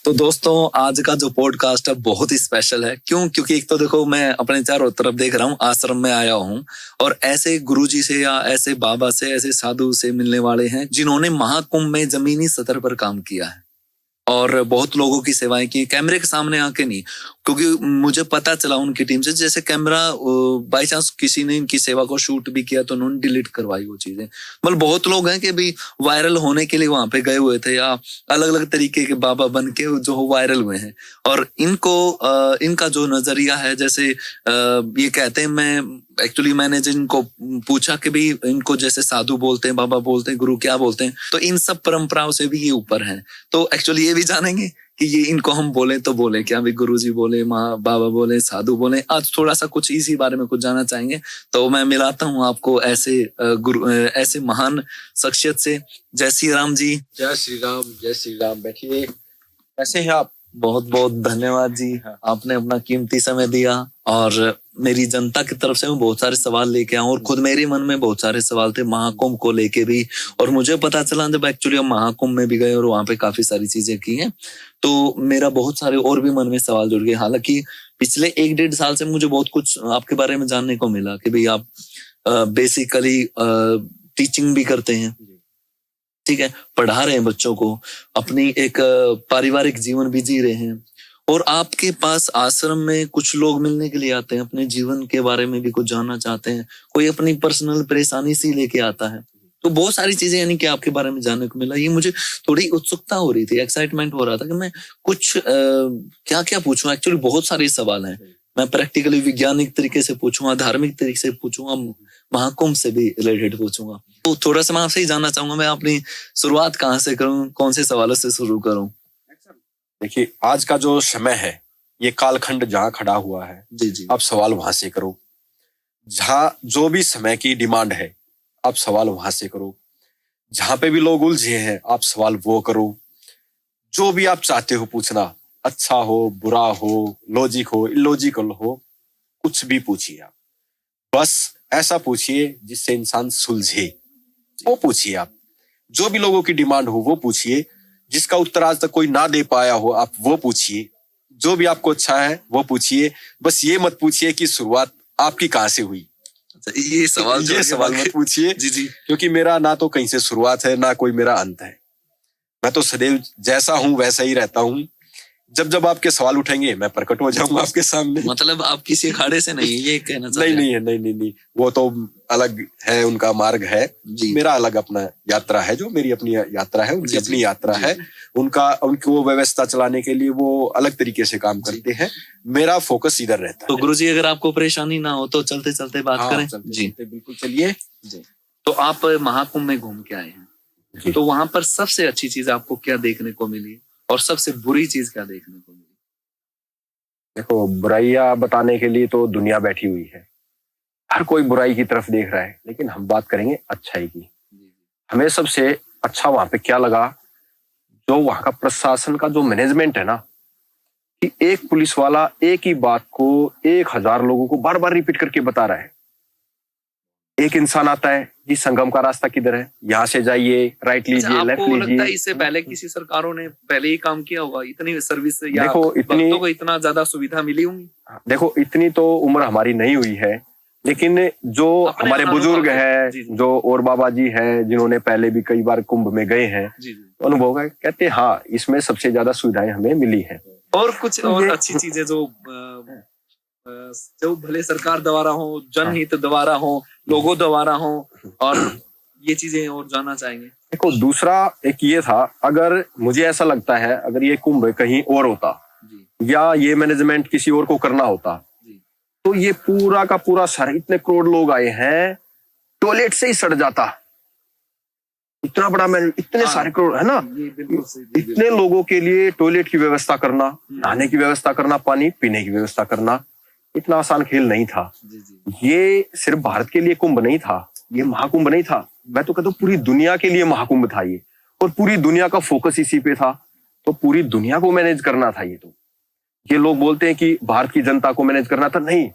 तो दोस्तों आज का जो पॉडकास्ट है बहुत ही स्पेशल है। क्योंकि एक तो देखो मैं अपने चारों तरफ देख रहा हूँ, आश्रम में आया हूँ और ऐसे गुरुजी से या ऐसे बाबा से, ऐसे साधु से मिलने वाले हैं जिन्होंने महाकुंभ में जमीनी स्तर पर काम किया है और बहुत लोगों की सेवाएं की, कैमरे के सामने आके नहीं। क्योंकि मुझे पता चला उनकी टीम से, जैसे कैमरा बाई चांस किसी ने इनकी सेवा को शूट भी किया तो उन्होंने डिलीट करवाई वो चीजें। मतलब बहुत लोग हैं कि भी वायरल होने के लिए वहां पे गए हुए थे या अलग अलग तरीके के बाबा बन के जो वायरल हुए हैं। और इनको इनका जो नजरिया है, जैसे ये कहते हैं, मैं एक्चुअली मैंने जिनको पूछा कि भी इनको जैसे साधु बोलते हैं, बाबा बोलते हैं, गुरु क्या बोलते हैं, तो इन सब परंपराओं से भी ये ऊपर हैं। तो एक्चुअली ये भी जानेंगे कि ये इनको हम बोले तो बोले क्या, भी गुरुजी बोले, माँ बाबा बोले, साधु बोले। आज थोड़ा सा कुछ इसी बारे में कुछ जानना चाहेंगे। तो मैं मिलाता हूँ आपको ऐसे ऐसे महान शख्सियत से। जय श्री राम जी। जय श्री राम, जय श्री राम। बैठिए। कैसे हैं आप? बहुत बहुत धन्यवाद जी, आपने अपना कीमती समय दिया। और मेरी जनता की तरफ से मैं बहुत सारे सवाल लेके आऊँ और खुद मेरे मन में बहुत सारे सवाल थे महाकुंभ को लेके भी। और मुझे पता चला जब एक्चुअली हम महाकुंभ में भी गए और वहां पे काफी सारी चीजें की हैं, तो मेरा बहुत सारे और भी मन में सवाल जुड़ गए। हालांकि पिछले 1-1.5 साल से मुझे बहुत कुछ आपके बारे में जानने को मिला कि भाई आप बेसिकली टीचिंग भी करते हैं, ठीक है, पढ़ा रहे हैं बच्चों को, अपनी एक पारिवारिक जीवन भी जी रहे हैं, और आपके पास आश्रम में कुछ लोग मिलने के लिए आते हैं, अपने जीवन के बारे में भी कुछ जानना चाहते हैं, कोई अपनी पर्सनल परेशानी सी लेके आता है। तो बहुत सारी चीजें यानी कि आपके बारे में जानने को मिला। ये मुझे थोड़ी उत्सुकता हो रही थी, एक्साइटमेंट हो रहा था कि मैं कुछ क्या क्या पूछूं। एक्चुअली बहुत सारे सवाल हैं, मैं प्रैक्टिकली वैज्ञानिक तरीके से पूछूंगा, धार्मिक तरीके से पूछूंगा, महाकुंभ से भी रिलेटेड पूछूंगा। तो थोड़ा सा मैं आपसे ही जानना चाहूंगा, मैं अपनी शुरुआत कहाँ से करूं, कौन से सवालों से शुरू करूं? देखिए, आज का जो समय है, ये कालखंड जहाँ खड़ा हुआ है, जी जी, आप सवाल वहां से करो। जहाँ जो भी समय की डिमांड है, आप सवाल वहां से करो। जहां पे भी लोग उलझे हैं, आप सवाल वो करो। जो भी आप चाहते हो पूछना, अच्छा हो, बुरा हो, लॉजिक हो, इलॉजिकल हो, कुछ भी पूछिए आप। बस ऐसा पूछिए जिससे इंसान सुलझे, वो पूछिए आप। जो भी लोगों की डिमांड हो वो पूछिए। जिसका उत्तर आज तक कोई ना दे पाया हो, आप वो पूछिए। जो भी आपको अच्छा है वो पूछिए। बस ये मत पूछिए कि शुरुआत आपकी कहाँ से हुई। ये सवाल मत पूछिए। जी जी, क्योंकि मेरा ना तो कहीं से शुरुआत है, ना कोई मेरा अंत है। मैं तो सदैव जैसा हूं वैसा ही रहता हूं। जब जब आपके सवाल उठेंगे, मैं प्रकट हो जाऊंगा आपके सामने। मतलब आप किसी अखाड़े से नहीं, ये कहना चाहते नहीं, नहीं, वो तो अलग है, उनका मार्ग है। मेरा अलग अपना यात्रा है, जो मेरी अपनी यात्रा है, उनकी अपनी यात्रा है। उनको वो व्यवस्था चलाने के लिए वो अलग तरीके से काम करते हैं। मेरा फोकस इधर रहता है। तो गुरुजी, अगर आपको परेशानी ना हो तो चलते चलते बात करें। जी बिल्कुल, चलिए। तो आप महाकुंभ में घूम के आए हैं, तो वहां पर सबसे अच्छी चीज आपको क्या देखने को मिली और सबसे बुरी चीज क्या देखने को मिली? देखो, बुराइयां बताने के लिए तो दुनिया बैठी हुई है, हर कोई बुराई की तरफ देख रहा है, लेकिन हम बात करेंगे अच्छाई की। हमें सबसे अच्छा वहां पे क्या लगा, जो वहां का प्रशासन का जो मैनेजमेंट है ना, कि एक पुलिस वाला एक ही बात को 1000 लोगों को बार बार रिपीट करके बता रहा है। एक इंसान आता है, जी संगम का रास्ता किधर है, यहाँ से जाइए, राइट लीजिए, लेफ्ट लीजिए। लगता है इससे पहले किसी सरकारों ने पहले ही काम किया होगा, इतनी सर्विस या देखो भक्तों को इतना ज्यादा सुविधा मिली होंगी। देखो, इतनी तो उम्र हमारी नहीं हुई है, लेकिन जो हमारे बुजुर्ग हैं, जो और बाबा जी हैं, जिन्होंने पहले भी कई बार कुंभ में गए हैं, अनुभव है, कहते हैं हाँ, इसमें सबसे ज्यादा सुविधाएं हमें मिली है। और कुछ और अच्छी चीजें जो भले सरकार द्वारा हो, जनहित द्वारा हो, लोगों द्वारा हो, और ये चीजें और जानना चाहेंगे। देखो, दूसरा एक ये था, अगर मुझे ऐसा लगता है, अगर ये कुंभ कहीं और होता या ये मैनेजमेंट किसी और को करना होता, तो ये पूरा का पूरा शहर, इतने करोड़ लोग आए हैं, टॉयलेट से ही सड़ जाता। इतना बड़ा इतने सारे करोड़ है ना, इतने लोगों के लिए टॉयलेट की व्यवस्था करना, नहाने की व्यवस्था करना, पानी पीने की व्यवस्था करना, इतना आसान खेल नहीं था। ये सिर्फ भारत के लिए कुंभ नहीं था, ये महाकुंभ नहीं था, मैं तो कहता हूँ पूरी दुनिया के लिए महाकुंभ था ये, और पूरी दुनिया का फोकस इसी पे था। तो पूरी दुनिया को मैनेज करना था ये। तो ये लोग बोलते हैं कि भारत की जनता को मैनेज करना था, नहीं,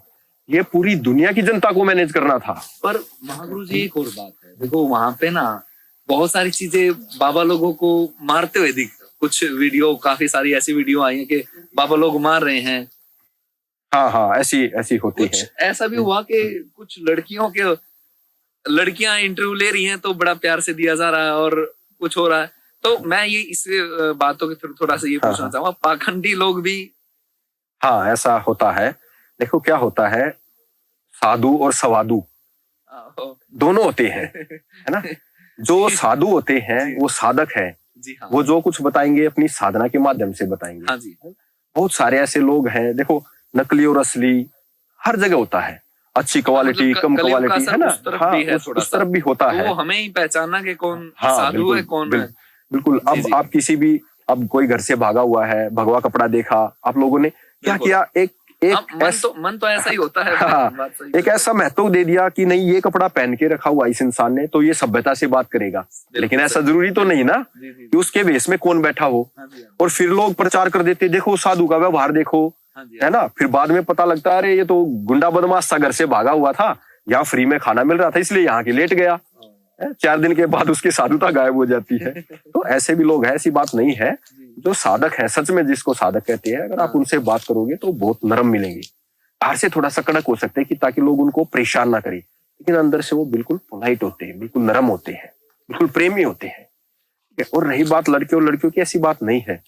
ये पूरी दुनिया की जनता को मैनेज करना था। पर महागुरु जी, एक और बात है, देखो वहां पे ना बहुत सारी चीजें बाबा लोगों को मारते हुए कुछ वीडियो, काफी सारी ऐसी वीडियो आई है कि बाबा लोग मार रहे हैं। हाँ हाँ, ऐसी ऐसी होती है। कुछ ऐसा भी हुआ कि कुछ लड़कियां इंटरव्यू ले रही हैं तो बड़ा प्यार से दिया जा रहा है और कुछ हो रहा है। तो मैं ये इस बातों के थ्रू थोड़ा सा ये पूछना चाहूंगा, पाखंडी लोग भी। हाँ, ऐसा होता है। देखो क्या होता है, साधु और सवादु दोनों होते हैं, है ना। जो साधु होते हैं वो साधक है, जी हाँ, वो जो कुछ बताएंगे अपनी साधना के माध्यम से बताएंगे। हाँ जी। बहुत सारे ऐसे लोग हैं, देखो नकली और असली हर जगह होता है, अच्छी क्वालिटी कम क्वालिटी, है ना। हाँ, उस तरफ भी होता है। वो हमें ही पहचानना कि कौन हाँ, साधु है कौन है। बिल्कुल। अब किसी भी, अब कोई घर से भागा हुआ है, भगवा कपड़ा देखा, आप लोगों ने क्या किया, एक मन तो ऐसा ही होता है। हाँ, एक ऐसा महत्व दे दिया कि नहीं ये कपड़ा पहन के रखा हुआ इस इंसान ने तो ये सभ्यता से बात करेगा। लेकिन ऐसा जरूरी तो नहीं ना कि उसके वेश में कौन बैठा हो। और फिर लोग प्रचार कर देते, देखो साधु का व्यवहार देखो, है ना। फिर बाद में पता लगता है अरे ये तो गुंडा बदमाश सा घर से भागा हुआ था, यहाँ फ्री में खाना मिल रहा था इसलिए यहाँ के लेट गया। 4 दिन के बाद उसकी साधुता गायब हो जाती है। तो ऐसे भी लोग हैं, ऐसी बात नहीं है। जो साधक है, सच में जिसको साधक कहते हैं, अगर आप उनसे बात करोगे तो बहुत नरम मिलेंगे। बाहर से थोड़ा सा कड़क हो सकते हैं कि ताकि लोग उनको परेशान ना करें, लेकिन अंदर से वो बिल्कुल पोलाइट होते हैं, बिल्कुल नरम होते हैं, बिल्कुल प्रेमी होते हैं। और रही बात लड़के और लड़कियों की, ऐसी बात नहीं है।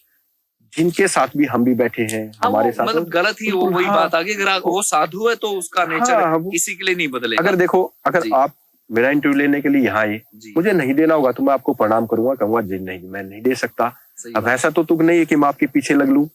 जिनके साथ भी हम भी बैठे हैं, हमारे साथ मतलब गलत ही वही बात आ गई। अगर वो साधु है तो उसका नेचर किसी के लिए नहीं बदलेगा। अगर देखो, अगर आप मेरा इंटरव्यू लेने के लिए यहाँ आए, मुझे नहीं देना होगा तो मैं आपको प्रणाम करूंगा, कहूंगा जी नहीं मैं नहीं दे सकता। अब ऐसा तो तुम नहीं है कि मैं आपके पीछे लग लूं,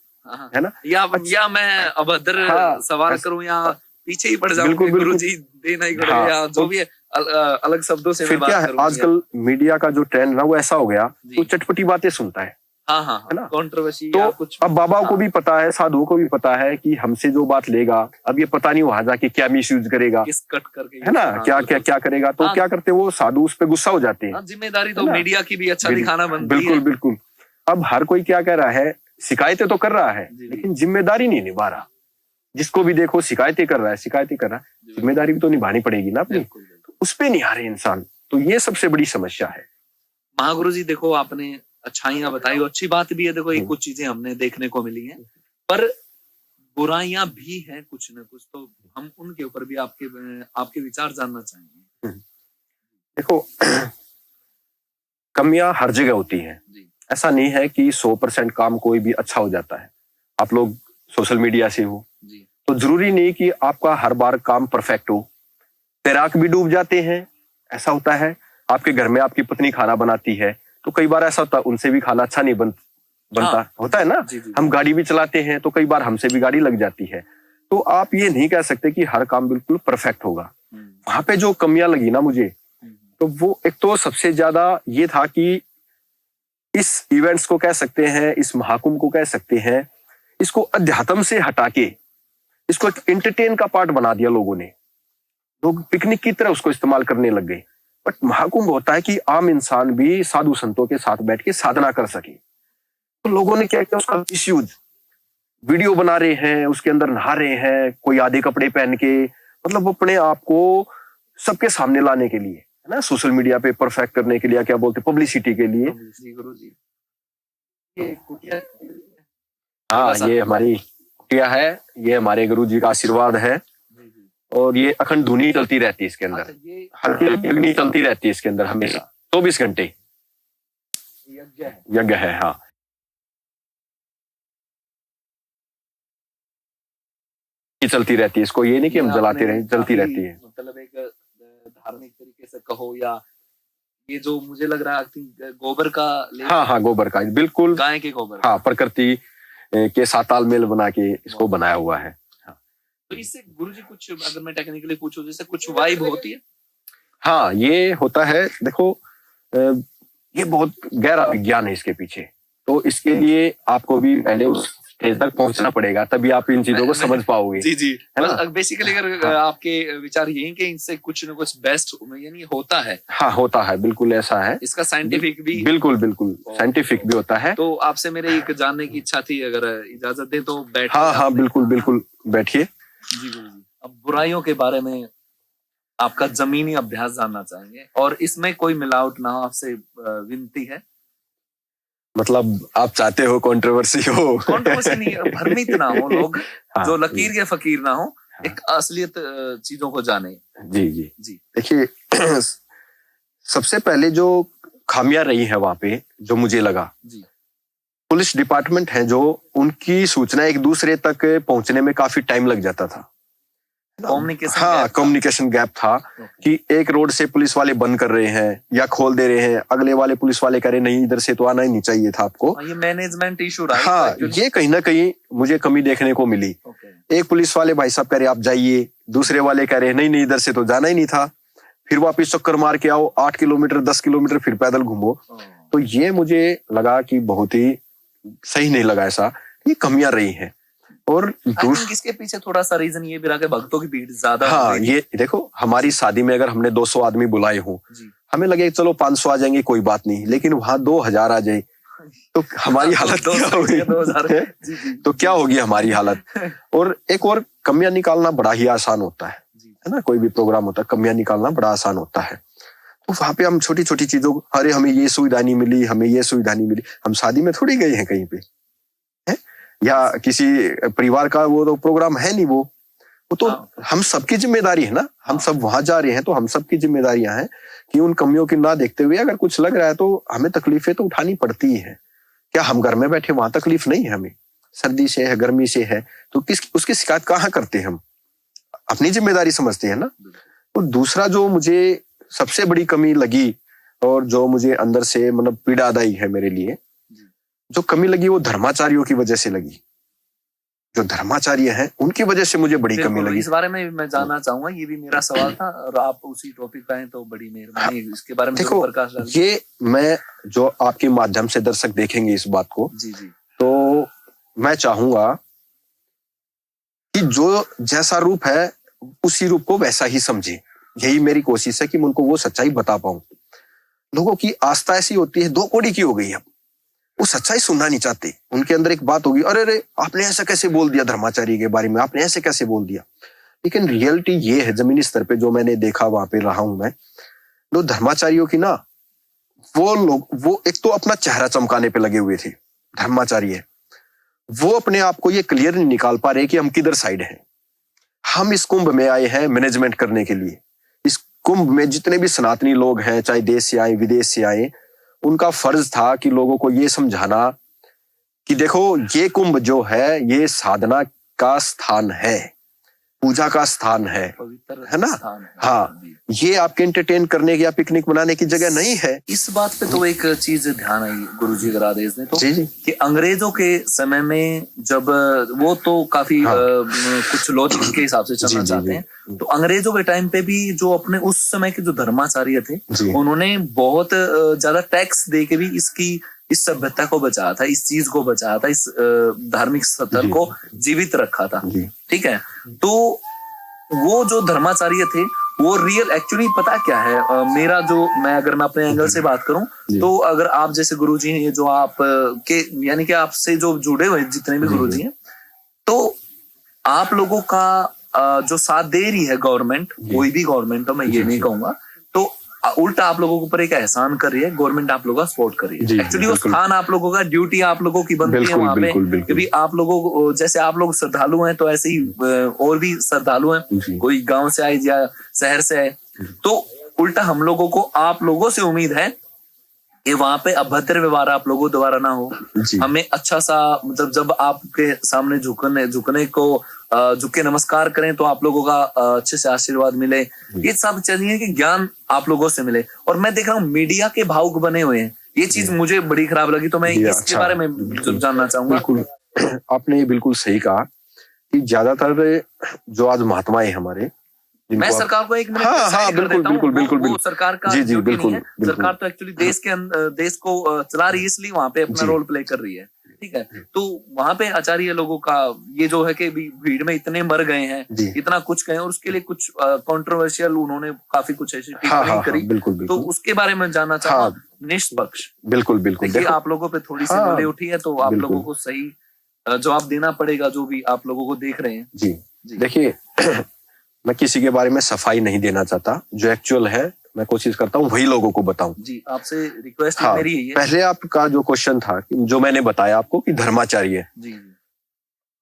है ना, या मैं अभद्र सवाल करूं या पीछे ही पड़ जाऊं, गुरुजी देना ही पड़ेगा, या जो भी अलग शब्दों से मैं बात करूं। आजकल मीडिया का जो ट्रेंड ना वो ऐसा हो गया, तो चटपटी बातें सुनता है। हाँ, है ना, कंट्रोवर्सी तो या कुछ। अब बाबाओं को भी पता है, साधुओं को भी पता है कि हमसे जो बात लेगा, अब ये पता नहीं वहां जाके क्या मिस यूज करेगा, किस कट करके, है ना, क्या करेगा। तो क्या करते वो साधु उस पर गुस्सा हो जाते हैं। जिम्मेदारी तो मीडिया की भी अच्छा दिखाना बनती है। बिल्कुल। अब हर कोई क्या कह रहा है, शिकायतें तो कर रहा है लेकिन जिम्मेदारी नहीं निभा रहा। जिसको भी देखो शिकायतें कर रहा है, जिम्मेदारी भी तो निभानी पड़ेगी ना अपनी, तो उस पे नहीं आ रहे इंसान। तो ये सबसे बड़ी समस्या है। महागुरु जी, देखो आपने अच्छाइयां बताई, अच्छी बात भी है। देखो ये कुछ चीजें हमने देखने को मिली हैं, पर बुराइयां भी हैं कुछ न कुछ, तो हम उनके ऊपर भी आपके विचार जानना चाहेंगे। देखो कमियां हर जगह होती हैं, ऐसा नहीं है कि 100% काम कोई भी अच्छा हो जाता है। आप लोग सोशल मीडिया से हो तो जरूरी नहीं कि आपका हर बार काम परफेक्ट हो। तैराक भी डूब जाते हैं, ऐसा होता है। आपके घर में आपकी पत्नी खाना बनाती है तो कई बार ऐसा होता है उनसे भी खाना अच्छा नहीं बनता, होता है ना। हम गाड़ी भी चलाते हैं तो कई बार हमसे भी गाड़ी लग जाती है। तो आप ये नहीं कह सकते कि हर काम बिल्कुल परफेक्ट होगा। वहां पे जो कमियां लगी ना मुझे, तो वो एक तो सबसे ज्यादा ये था कि इस इवेंट्स को कह सकते हैं, इस महाकुंभ को कह सकते हैं, इसको अध्यात्म से हटा के इसको एक एंटरटेन का पार्ट बना दिया लोगों ने। लोग पिकनिक की तरह उसको इस्तेमाल करने लग गए। बट महाकुंभ होता है कि आम इंसान भी साधु संतों के साथ बैठ के साधना कर सके। तो लोगों ने क्या किया, उसका मिसयूज, वीडियो बना रहे हैं, उसके अंदर नहा रहे हैं, कोई आधे कपड़े पहन के, मतलब अपने आप को सबके सामने लाने के लिए, है ना, सोशल मीडिया पे परफेक्ट करने के लिए, क्या बोलते, पब्लिसिटी के लिए। हाँ, ये हमारी कुटिया है, ये हमारे गुरु जी का आशीर्वाद है। और ये अखंड धुनी चलती रहती है इसके अंदर, हल्की हल्की अग्नि चलती रहती है इसके अंदर हमेशा 24 घंटे। यज्ञ है, हाँ। चलती रहती है, इसको ये नहीं कि हम जलाते रहें, चलती रहती है। मतलब एक धार्मिक तरीके से कहो, या ये जो मुझे लग रहा है गोबर का, हाँ, गोबर का, बिल्कुल गाय के गोबर, हाँ, प्रकृति के साथ तालमेल बना के इसको बनाया हुआ है। तो इससे गुरुजी कुछ, अगर मैं टेक्निकली पूछूं, जैसे कुछ वाइब होती है? हाँ, ये होता है। देखो ये बहुत गहरा विज्ञान है इसके पीछे, तो इसके लिए आपको भी पहले उस स्टेज तक पहुंचना पड़ेगा, तभी आप इन चीजों को समझ पाओगे। जी। बेसिकली अगर आपके विचार यही कि इनसे कुछ न कुछ बेस्ट यानी होता है। हाँ, होता है, बिल्कुल ऐसा है। इसका साइंटिफिक भी, बिल्कुल साइंटिफिक भी होता है। तो आपसे मेरे एक जानने की इच्छा थी, अगर इजाजत दे तो बैठ। हाँ, बिल्कुल बैठिए। जी गुरुजी, अब बुराइयों के बारे में आपका जमीनी अभ्यास जानना चाहेंगे, और इसमें कोई मिलावट ना हो, आपसे विनती है। मतलब आप चाहते हो कंट्रोवर्सी हो? कंट्रोवर्सी नहीं, भ्रमित ना हो लोग, हाँ, जो लकीर के फकीर ना हो, एक असलियत चीजों को जाने। जी जी जी देखिए, सबसे पहले जो खामियां रही है वहां पे, जो मुझे लगा, जी पुलिस डिपार्टमेंट है जो, उनकी सूचना एक दूसरे तक पहुंचने में काफी टाइम लग जाता था। कम्युनिकेशन हाँ, गैप था। कम्युनिकेशन गैप था कि एक रोड से पुलिस वाले बंद कर रहे हैं या खोल दे रहे हैं, अगले वाले पुलिस वाले कह रहे नहीं इधर से तो आना ही नहीं चाहिए था आपको। ये मैनेजमेंट इशू रहा है हाँ, actually। ये कहीं ना कहीं मुझे कमी देखने को मिली। ओके। एक पुलिस वाले भाई साहब कह रहे आप जाइए, दूसरे वाले कह रहे नहीं नहीं इधर से तो जाना ही नहीं था, फिर वापिस चक्कर मार के आओ, 8 किलोमीटर 10 किलोमीटर फिर पैदल घूमो। तो ये मुझे लगा कि बहुत ही सही नहीं लगा, ऐसा ये कमियां रही हैं। और इसके पीछे थोड़ा सा रीजन ये भी रहा कि भक्तों की भीड़ ज्यादा। हाँ, ये देखो, हमारी शादी में अगर हमने 200 आदमी बुलाए हों, हमें लगे चलो 500 आ जाएंगे कोई बात नहीं, लेकिन वहां 2000 आ जाए तो हमारी हालत क्या होगी? 2000 तो क्या होगी हमारी हालत? और एक और, कमियां निकालना बड़ा ही आसान होता है ना, कोई भी प्रोग्राम होता है कमियां निकालना बड़ा आसान होता है। तो वहां पे हम छोटी छोटी चीजों, अरे हमें ये सुविधा नहीं मिली, हमें ये सुविधा नहीं मिली। हम शादी में थोड़ी गए हैं कहीं पे, है? या किसी परिवार का वो तो प्रोग्राम है नहीं, वो तो हम सबकी जिम्मेदारी है ना, हम सब वहां जा रहे हैं तो हम सबकी जिम्मेदारियां हैं कि उन कमियों की ना देखते हुए अगर कुछ लग रहा है तो हमें तकलीफें तो उठानी पड़ती ही है। क्या हम घर में बैठे वहां तकलीफ नहीं है हमें? सर्दी से है, गर्मी से है, तो उसकी शिकायत कहाँ करते हैं हम? अपनी जिम्मेदारी समझते हैं ना। और दूसरा जो मुझे सबसे बड़ी कमी लगी और जो मुझे अंदर से मतलब पीड़ादायी है मेरे लिए, जो कमी लगी वो धर्माचार्यों की वजह से लगी। जो धर्माचार्य हैं उनकी वजह से मुझे बड़ी कमी लगी। इस बारे में मैं जानना चाहूंगा, ये भी मेरा सवाल था और आप उसी टॉपिक पे हैं तो बड़ी मेहरबानी इसके बारे में देखो, प्रकाश डाल। ये मैं जो आपके माध्यम से दर्शक देखेंगे इस बात को, जी जी, तो मैं चाहूंगा कि जो जैसा रूप है उसी रूप को वैसा ही समझे। यही मेरी कोशिश है कि मैं उनको वो सच्चाई बता पाऊं। लोगों की आस्था ऐसी होती है, 2 कौड़ी की हो गई अब, वो सच्चाई सुनना नहीं चाहते। उनके अंदर एक बात होगी, अरे अरे आपने ऐसा कैसे बोल दिया धर्माचार्य के बारे में, आपने ऐसे कैसे बोल दिया। लेकिन रियलिटी ये है, जमीनी स्तर पे जो मैंने देखा, वहां पे रहा हूं मैं, लोग धर्माचार्यों की ना, वो लोग वो एक तो अपना चेहरा चमकाने पे लगे हुए थे धर्माचार्य। वो अपने आप को ये क्लियर नहीं निकाल पा रहे कि हम किधर साइड हैं। हम इस कुंभ में आए हैं मैनेजमेंट करने के लिए। इस कुंभ में जितने भी सनातनी लोग हैं, चाहे देश से आए विदेश से आए, उनका फर्ज था कि लोगों को ये समझाना कि देखो ये कुंभ जो है ये साधना का स्थान है, पूजा का स्थान है ना। हाँ, ये आपके एंटरटेन करने की या पिकनिक मनाने की जगह नहीं है। इस बात पे तो एक चीज ध्यान आई गुरुजी अगर आदेश ने तो, जी। कि अंग्रेजों के समय में जब वो तो काफी कुछ लॉजिक के हिसाब से चलना चाहते हैं, तो अंग्रेजों के टाइम पे भी जो अपने उस समय के जो धर्माचार्य थे, उन्होंने बहुत ज्यादा टैक्स दे के भी इस सभ्यता को बचाया था, इस चीज को बचाया था, इस धार्मिक स्थल को जीवित रखा था। ठीक है, तो वो जो धर्माचार्य थे वो रियल एक्चुअली पता क्या है, मेरा जो मैं अपने एंगल से बात करूं तो, अगर आप जैसे गुरुजी हैं, जो आप के यानी कि आपसे जो जुड़े हुए जितने भी गुरुजी हैं, तो आप लोगों का जो साथ दे रही है गवर्नमेंट, कोई भी गवर्नमेंट हो, मैं ये नहीं कहूंगा, तो उल्टा आप लोगों के ऊपर एक एहसान कर रही है गवर्नमेंट, आप लोगों का सपोर्ट कर रही है। एक्चुअली वो स्थान आप लोगों का, ड्यूटी आप लोगों की बनती है वहां पे, क्योंकि आप लोगों, जैसे आप लोग श्रद्धालु हैं तो ऐसे ही और भी श्रद्धालु हैं, कोई गांव से आए या शहर से आए, तो उल्टा हम लोगों को आप लोगों से उम्मीद है कि वहां पे अभद्र व्यवहार आप लोगों द्वारा ना हो। हमें अच्छा सा, मतलब जब आपके सामने झुकने को झुक के नमस्कार करें तो आप लोगों का अच्छे से आशीर्वाद मिले। ये सब चाहिए कि ज्ञान आप लोगों से मिले। और मैं देख रहा हूँ मीडिया के भावुक बने हुए हैं, ये चीज मुझे बड़ी खराब लगी, तो मैं इसके बारे में जानना चाहूंगा। बिल्कुल, आपने बिल्कुल सही कहा कि ज्यादातर जो आज महात्माएं हमारे, मैं सरकार को एक मिनट बिल्कुल सरकार का जी बिल्कुल, सरकार तो एक्चुअली देश को चला रही है, इसलिए वहां पे अपना रोल प्ले कर रही है। ठीक है, तो वहां पे आचार्य लोगों का ये जो है कि भीड़ में इतने मर गए हैं, इतना कुछ गए, और उसके लिए कुछ कंट्रोवर्शियल उन्होंने काफी कुछ ऐसी टिप्पणी करी। बिल्कुल, तो उसके बारे में जानना चाहूंगा निष्पक्ष। बिल्कुल देखिए, आप लोगों पे थोड़ी सी बोली उठी है, तो आप लोगों को सही जवाब देना पड़ेगा, जो भी आप लोगों को देख रहे हैं। जी देखिए, मैं किसी के बारे में सफाई नहीं देना चाहता, जो एक्चुअल है मैं कोशिश करता हूँ वही लोगों को बताऊं। जी, आपसे रिक्वेस्ट हाँ, मेरी यही है। पहले आपका जो क्वेश्चन था, जो मैंने बताया आपको कि धर्माचार्य, जी जी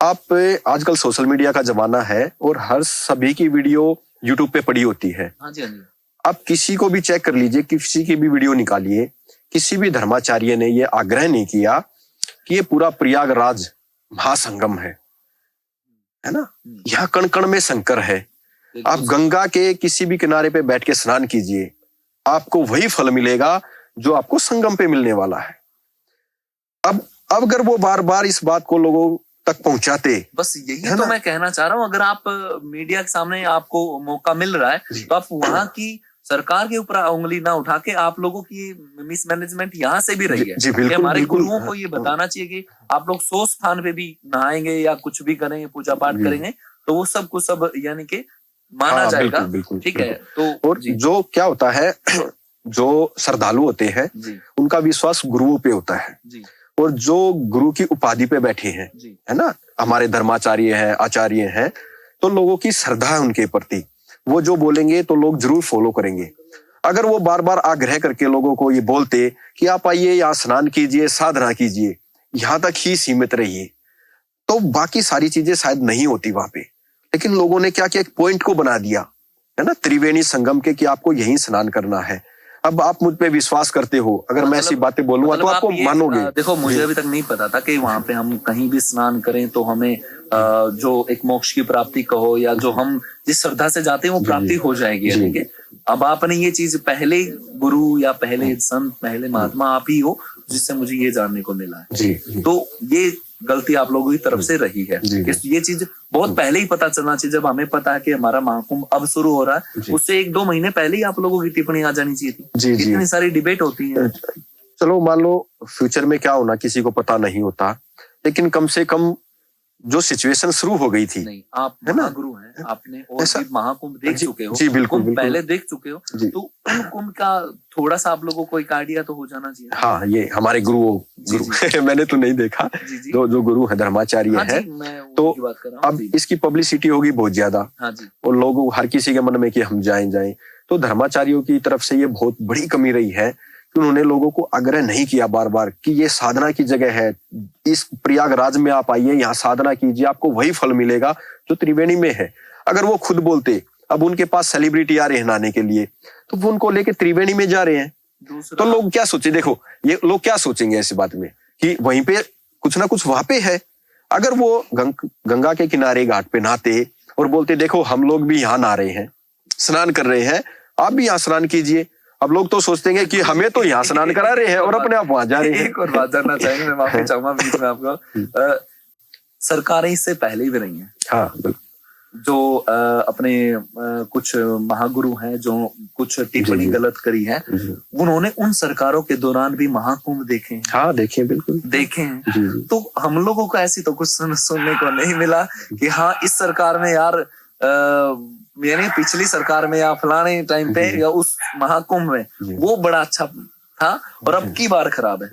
आप आजकल सोशल मीडिया का जमाना है और हर सभी की वीडियो यूट्यूब पे पड़ी होती है। हाँ जी हाँ जी। आप किसी को भी चेक कर लीजिए, किसी की भी वीडियो निकालिए, किसी भी धर्माचार्य ने ये आग्रह नहीं किया कि ये पूरा प्रयागराज महासंगम है ना, यहाँ कण कण में शंकर है। आप गंगा के किसी भी किनारे पे बैठ के स्नान कीजिए, आपको वही फल मिलेगा जो आपको संगम पे मिलने वाला है। अब अगर वो बार बार इस बात को लोगों तक पहुंचाते, बस यही तो मैं कहना चाह रहा हूँ। अगर आप मीडिया के सामने आपको मौका मिल रहा है तो आप वहां की सरकार के ऊपर उंगली ना उठा के आप लोगों की मिसमैनेजमेंट यहाँ से भी रही है। जी बिल्कुल, हमारे बिल्कुल, गुरुओं को ये बताना चाहिए कि आप लोग 100 स्थान पे भी नहाएंगे या कुछ भी करेंगे, पूजा पाठ करेंगे, तो वो सब कुछ सब यानी कि माना जाएगा। ठीक है, तो और जो क्या होता है, जो श्रद्धालु होते हैं उनका विश्वास गुरुओं पे होता है, और जो गुरु की उपाधि पे बैठे हैं, है ना, हमारे धर्माचार्य हैं, आचार्य हैं, तो लोगों की श्रद्धा है उनके प्रति, वो जो बोलेंगे तो लोग जरूर फॉलो करेंगे। अगर वो बार बार आग्रह करके लोगों को ये बोलते कि आप आइए यहाँ स्नान कीजिए, साधना कीजिए, यहाँ तक ही सीमित रहिए, तो बाकी सारी चीजें शायद नहीं होती वहां पे। लेकिन लोगों ने क्या किया, एक पॉइंट को बना दिया है ना, त्रिवेणी संगम के, कि आपको यहीं स्नान करना है। अब आप मुझ पे विश्वास करते हो, अगर मैं ऐसी बातें बोलूंगा तो आपको मानोगे। देखो, मुझे अभी तक नहीं पता था कि वहां पे हम कहीं भी स्नान करें तो हमें जो एक मोक्ष की प्राप्ति कहो या जो हम जिस श्रद्धा से जाते हैं वो प्राप्ति हो जाएगी। ठीक है, अब आपने ये चीज पहले गुरु या पहले संत, पहले महात्मा आप ही हो जिससे मुझे ये जानने को मिला है। तो ये गलती आप लोगों की तरफ से रही है। ये चीज बहुत पहले ही पता चलना चाहिए। जब हमें पता है कि हमारा महाकुंभ अब शुरू हो रहा है, उससे 1-2 महीने पहले ही आप लोगों की टिप्पणी आ जानी चाहिए थी। इतनी सारी डिबेट होती है। चलो मान लो फ्यूचर में क्या होना किसी को पता नहीं होता, लेकिन कम से कम जो सिचुएशन शुरू हो गई थी, नहीं, आप महागुरु हैं, आपने और भी महाकुंभ देख चुके हो। जी बिल्कुल, पहले देख चुके हो, तो उन कुंभ का थोड़ा सा आप लोगों को एक आइडिया तो हो जाना चाहिए। हाँ, ये हमारे गुरु मैंने तो नहीं देखा, जो गुरु है, धर्माचार्य है, तो अब इसकी पब्लिसिटी होगी बहुत ज्यादा, और लोग हर किसी के मन में कि हम जाएं। तो धर्माचार्यों की तरफ से ये बहुत बड़ी कमी रही है कि उन्होंने लोगों को आग्रह नहीं किया बार बार कि ये साधना की जगह है, इस प्रयागराज में आप आइए, यहाँ साधना कीजिए, आपको वही फल मिलेगा जो त्रिवेणी में है। अगर वो खुद बोलते, अब उनके पास सेलिब्रिटी आ रहे हैं नहाने के लिए, तो वो उनको लेके त्रिवेणी में जा रहे हैं, तो लोग क्या सोचे, देखो ये लोग क्या सोचेंगे ऐसी बात में कि वहीं पे कुछ ना कुछ वहां पे है। अगर वो गंगा के किनारे घाट पे नहाते और बोलते देखो हम लोग भी यहाँ नहा रहे हैं, स्नान कर रहे हैं, आप भी यहाँ स्नान कीजिए, अब लोग तो सोचते हैं कि हमें तो यहाँ स्नान करा रहे हैं और अपने आप वहां जा रहे हैं। एक और बात जानना चाहेंगे, मैं माफी चाहूंगा बीच में आपको। सरकारें इससे पहले भी रही हैं। हाँ, जो अपने कुछ महागुरु हैं जो कुछ टिप्पणी गलत करी है, उन्होंने उन सरकारों के दौरान भी महाकुंभ देखे हैं। हाँ, देखे, बिल्कुल देखे हैं। तो हम लोगों को ऐसी तो कुछ सुनने को नहीं मिला कि हाँ इस सरकार में यार यानी पिछली सरकार में या फलाने टाइम पे या उस महाकुंभ में वो बड़ा अच्छा था और अब की बार खराब है।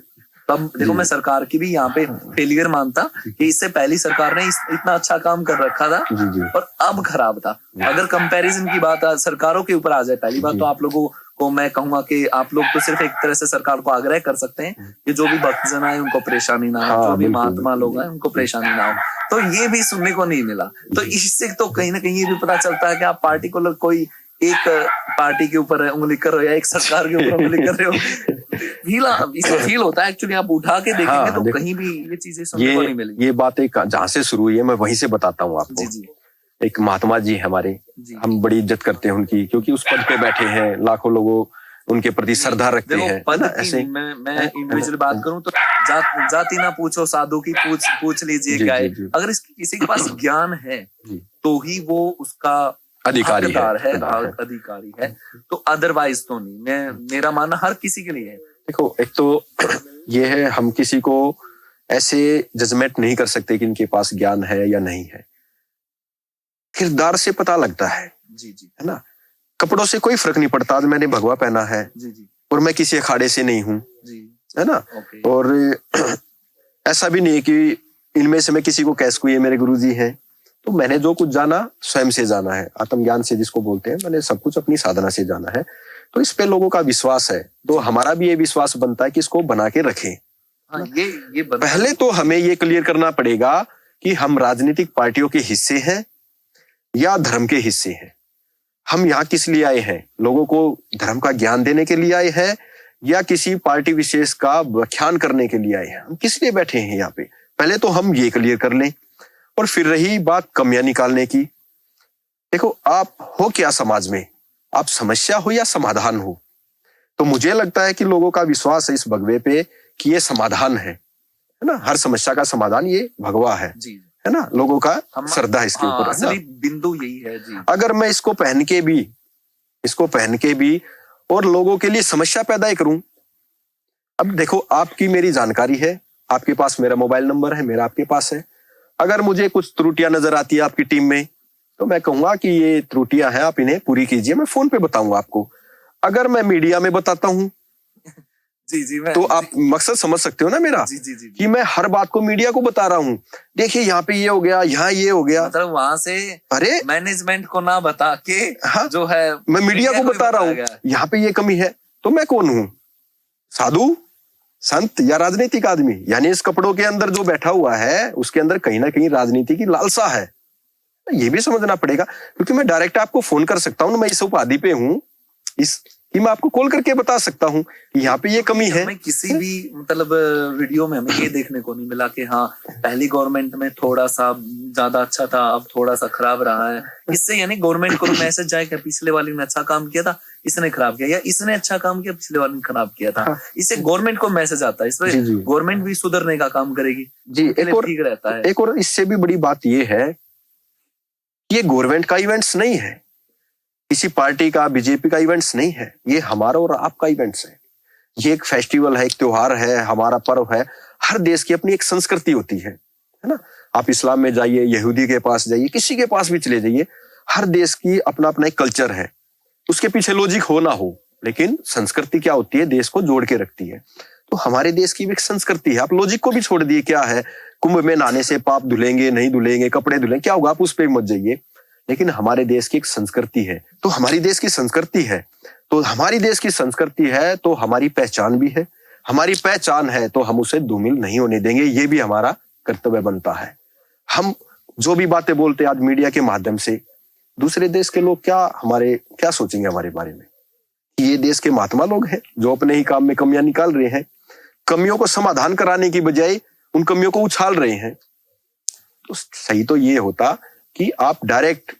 तब देखो, मैं सरकार की भी यहाँ पे फेलियर मानता कि इससे पहली सरकार ने इतना अच्छा काम कर रखा था और अब खराब था। अगर कंपैरिजन की बात सरकारों के ऊपर आ जाए, पहली बात तो आप लोगों को मैं कहूंगा कि आप लोग तो सिर्फ एक तरह से सरकार को आग्रह कर सकते हैं कि जो भी भक्तजन आए उनको परेशानी ना हो, जो भी महात्मा लोग आए उनको परेशानी ना हो। तो ये भी सुनने को नहीं मिला। तो इससे तो कहीं ना कहीं ये भी पता चलता है कि आप पार्टिकुलर कोई एक पार्टी के ऊपर उंगली कर रहे हो या एक सरकार के ऊपर उंगली कर रहे हो। फील होता है एक्चुअली, आप उठा के देखेंगे तो कहीं भी ये चीजें सुनने को नहीं मिलेंगी। ये बात एक जहाँ से शुरू हुई है मैं वहीं से बताता हूँ आपको। जी। एक महात्मा जी हमारे, हम बड़ी इज्जत करते हैं उनकी, क्योंकि उस पद पे बैठे हैं, लाखों लोगों उनके प्रति श्रद्धा रखते हैं। पद की मैं इंडिविजुअल बात करूं तो जाति ना पूछो साधु की पूछ लीजिए क्या है। अगर किसी के पास ज्ञान है तो ही वो उसका अधिकारी है, तो अदरवाइज तो नहीं। मेरा मानना हर किसी के लिए है। देखो, एक तो ये है, हम किसी को ऐसे जजमेंट नहीं कर सकते कि इनके पास ज्ञान है या नहीं है। किरदार से पता लगता है। जी, है ना, कपड़ों से कोई फर्क नहीं पड़ता। आज मैंने भगवा पहना है और मैं किसी अखाड़े से नहीं हूँ, है ना, और ऐसा भी नहीं है कि इनमें से मैं किसी को कैसे कोई मेरे गुरुजी हैं। तो मैंने जो कुछ जाना स्वयं से जाना है, आत्मज्ञान से जिसको बोलते हैं, मैंने सब कुछ अपनी साधना से जाना है। तो इस पे लोगों का विश्वास है, तो हमारा भी ये विश्वास बनता है कि इसको बना के रखें। हाँ, ये पहले तो हमें ये क्लियर करना पड़ेगा कि हम राजनीतिक पार्टियों के हिस्से हैं या धर्म के हिस्से हैं। हम यहाँ किस लिए आए हैं? लोगों को धर्म का ज्ञान देने के लिए आए हैं या किसी पार्टी विशेष का व्याख्यान करने के लिए आए हैं? हम किस लिए बैठे हैं यहाँ पे? पहले तो हम ये क्लियर कर लें। और फिर रही बात कमियां निकालने की, देखो आप हो क्या समाज में, आप समस्या हो या समाधान हो? तो मुझे लगता है कि लोगों का विश्वास है इस भगवे पे कि ये समाधान है ना, हर समस्या का समाधान ये भगवा है जी, है ना, लोगों का श्रद्धा इसके ऊपर है ना। असली बिंदु यही है जी। अगर मैं इसको पहन के भी और लोगों के लिए समस्या पैदा करूं, अब देखो आपकी मेरी जानकारी है, आपके पास मेरा मोबाइल नंबर है, मेरा आपके पास है। अगर मुझे कुछ त्रुटियां नजर आती है आपकी टीम में, तो मैं कहूंगा कि ये त्रुटियां हैं, आप इन्हें पूरी कीजिए, मैं फोन पे बताऊंगा आपको। अगर मैं मीडिया में बताता हूं जी तो आप मकसद समझ सकते हो ना मेरा, जी। कि मैं हर बात को मीडिया को बता रहा हूँ, देखिए यहाँ पे ये हो गया, यहाँ ये हो गया, मतलब वहां से अरे मैनेजमेंट को ना बता के हाँ, जो है मैं मीडिया को बता रहा हूँ यहाँ पे ये कमी है। तो मैं कौन हूँ, साधु संत या राजनीतिक आदमी? यानी इस कपड़ों के अंदर जो बैठा हुआ है उसके अंदर कहीं ना कहीं राजनीति की लालसा है, ये भी समझना पड़ेगा। क्योंकि मैं डायरेक्ट आपको फोन कर सकता हूँ, मैं इस उपाधि पे हूँ इस कि मैं आपको कॉल करके बता सकता हूँ कि यहाँ पे ये कमी है। हमें किसी भी मतलब वीडियो में हमें ये देखने को नहीं मिला कि हाँ पहली गवर्नमेंट में थोड़ा सा ज्यादा अच्छा था, अब थोड़ा सा खराब रहा है। इससे यानी गवर्नमेंट को मैसेज जाए कि पिछले वाले ने अच्छा काम किया था, इसने खराब किया, या इसने अच्छा काम किया, पिछले वाले ने खराब किया था। इससे गवर्नमेंट को मैसेज आता है, इसमें गवर्नमेंट भी सुधरने का काम करेगी जी। ठीक रहता है। एक और इससे भी बड़ी बात ये है, ये गवर्नमेंट का इवेंट्स नहीं है, किसी पार्टी का, बीजेपी का इवेंट्स नहीं है, ये हमारा और आपका इवेंट्स है। ये एक फेस्टिवल है, एक त्योहार है, हमारा पर्व है। हर देश की अपनी एक संस्कृति होती है ना। आप इस्लाम में जाइए, यहूदी के पास जाइए, किसी के पास भी चले जाइए, हर देश की अपना अपना एक कल्चर है। उसके पीछे लॉजिक हो ना हो, लेकिन संस्कृति क्या होती है, देश को जोड़ के रखती है। तो हमारे देश की भी एक संस्कृति है। आप लॉजिक को भी छोड़ दिए, क्या है कुंभ में नहाने से पाप धुलेंगे, नहीं धुलेंगे, कपड़े धुलेंगे, क्या होगा, आप उस पर मत जाइए। लेकिन हमारे देश की एक संस्कृति है, तो हमारी देश की संस्कृति है, तो हमारी देश की संस्कृति है, तो हमारी पहचान भी है। हमारी पहचान है तो हम उसे धूमिल नहीं होने देंगे, ये भी हमारा कर्तव्य बनता है। हम जो भी बातें बोलते हैं आज मीडिया के माध्यम से, दूसरे देश के लोग क्या सोचेंगे हमारे बारे में? ये देश के महात्मा लोग हैं जो अपने ही काम में कमियां निकाल रहे हैं, कमियों को समाधान कराने की बजाय उन कमियों को उछाल रहे हैं। तो सही तो ये होता कि आप डायरेक्ट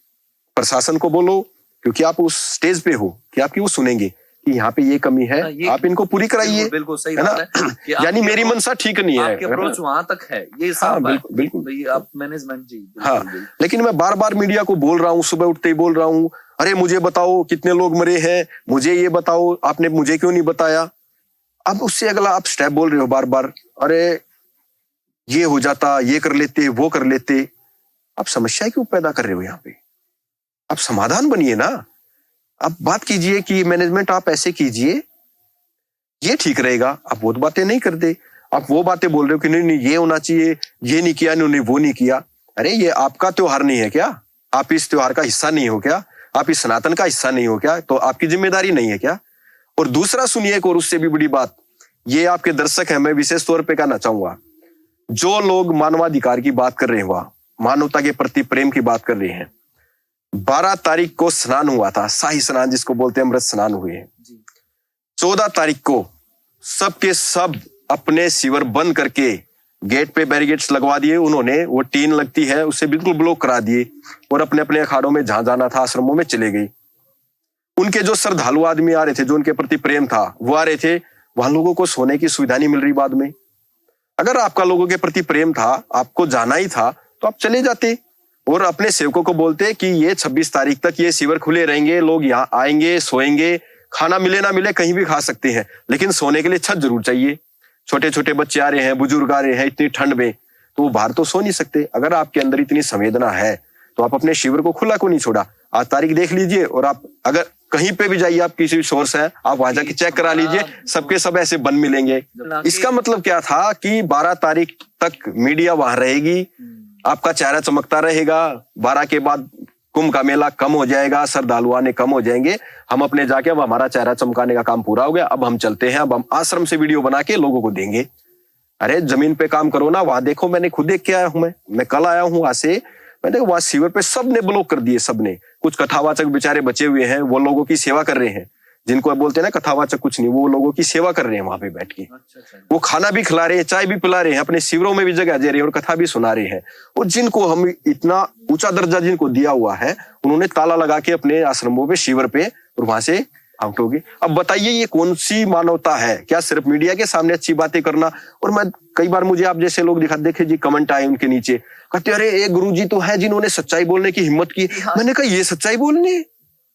प्रशासन को बोलो, क्योंकि आप उस स्टेज पे हो कि आपकी वो सुनेंगे कि यहाँ पे ये कमी है, आप इनको पूरी कराइए। बिल्कुल सही है ना, यानी मेरी अप्रोच- मनसा ठीक नहीं है, आपकी अप्रोच वहां तक है, ये साफ है। बिल्कुल भाई आप मैनेजमेंट जी हाँ। लेकिन मैं बार बार मीडिया को बोल रहा हूँ, सुबह उठते ही बोल रहा हूँ, अरे मुझे बताओ कितने लोग मरे हैं, मुझे ये बताओ, आपने मुझे क्यों नहीं बताया? अब उससे अगला आप स्टेप बोल रहे हो बार बार, अरे ये हो जाता, ये कर लेते, वो कर लेते। आप समस्या क्यों पैदा कर रहे हो यहाँ पे? आप समाधान बनिए ना। आप बात कीजिए कि मैनेजमेंट आप ऐसे कीजिए, ये ठीक रहेगा। आप वो बातें नहीं करते, आप वो बातें बोल रहे हो कि नहीं ये होना चाहिए, ये नहीं किया, इन्होंने वो नहीं किया। अरे ये आपका त्योहार नहीं है क्या? आप इस त्योहार का हिस्सा नहीं हो क्या? आप इस सनातन का हिस्सा नहीं हो क्या? तो आपकी जिम्मेदारी नहीं है क्या? और दूसरा सुनिए एक और उससे भी बड़ी बात, ये आपके दर्शक है, मैं विशेष तौर पे कहना चाहूंगा, जो लोग मानवाधिकार की बात कर रहे हैं, मानवता के प्रति प्रेम की बात कर रहे हैं, 12 तारीख को स्नान हुआ था, शाही स्नान जिसको बोलते हैं, अमृत स्नान हुए हैं। 14 तारीख को सबके सब अपने शिविर बंद करके गेट पे बैरिकेड्स लगवा दिए उन्होंने, वो टीन लगती है उससे बिल्कुल ब्लॉक करा दिए, और अपने अपने अखाड़ों में जहां जाना था आश्रमों में चले गए। उनके जो श्रद्धालु आदमी आ रहे थे, जो उनके प्रति प्रेम था, वो आ रहे थे, वहां लोगों को सोने की सुविधा नहीं मिल रही बाद में। अगर आपका लोगों के प्रति प्रेम था, आपको जाना ही था, तो आप चले जाते और अपने सेवकों को बोलते कि ये 26 तारीख तक ये शिविर खुले रहेंगे, लोग यहाँ आएंगे, सोएंगे, खाना मिले ना मिले कहीं भी खा सकते हैं, लेकिन सोने के लिए छत जरूर चाहिए। छोटे छोटे बच्चे आ रहे हैं, बुजुर्ग आ रहे हैं, इतनी ठंड में तो वो बाहर तो सो नहीं सकते। अगर आपके अंदर इतनी संवेदना है तो आप अपने शिविर को खुला क्यों नहीं छोड़ा? आज तारीख देख लीजिए, और आप अगर कहीं पे भी जाइए, आप किसी भी सोर्स है, आप वहां जाके चेक करा लीजिए, सबके सब ऐसे बंद मिलेंगे। इसका मतलब क्या था कि 12 तारीख तक मीडिया वहां रहेगी, आपका चेहरा चमकता रहेगा, 12 के बाद कुंभ का मेला कम हो जाएगा, श्रद्धालु आने कम हो जाएंगे, हम अपने जाके अब हमारा चेहरा चमकाने का काम पूरा हो गया, अब हम चलते हैं, अब हम आश्रम से वीडियो बना के लोगों को देंगे। अरे जमीन पे काम करो ना, वहां देखो, मैंने खुद देख के आया हूं, मैं कल आया हूं वहां से, मैंने वहां सीवर पे सबने ब्लॉक कर दिए, सबने। कुछ कथावाचक बेचारे बचे हुए हैं, वो लोगों की सेवा कर रहे हैं, जिनको बोलते हैं ना कथावाचक कुछ नहीं, वो लोगों की सेवा कर रहे हैं वहां पे बैठ के। वो खाना भी खिला रहे हैं, चाय भी पिला रहे हैं, अपने शिविरों में भी जगह दे रहे हैं और कथा भी सुना रहे हैं। और जिनको हम इतना ऊंचा दर्जा जिनको दिया हुआ है, उन्होंने ताला लगा के अपने आश्रमों पे, शिविर पे, और वहां से आउट हो गए। अब बताइए ये कौन सी मानवता है? क्या सिर्फ मीडिया के सामने अच्छी बातें करना? और मैं कई बार, मुझे आप जैसे लोग देखे जी कमेंट आए उनके नीचे, कहते अरे एक गुरुजी तो है जिन्होंने सच्चाई बोलने की हिम्मत की। मैंने कहा ये सच्चाई बोलने,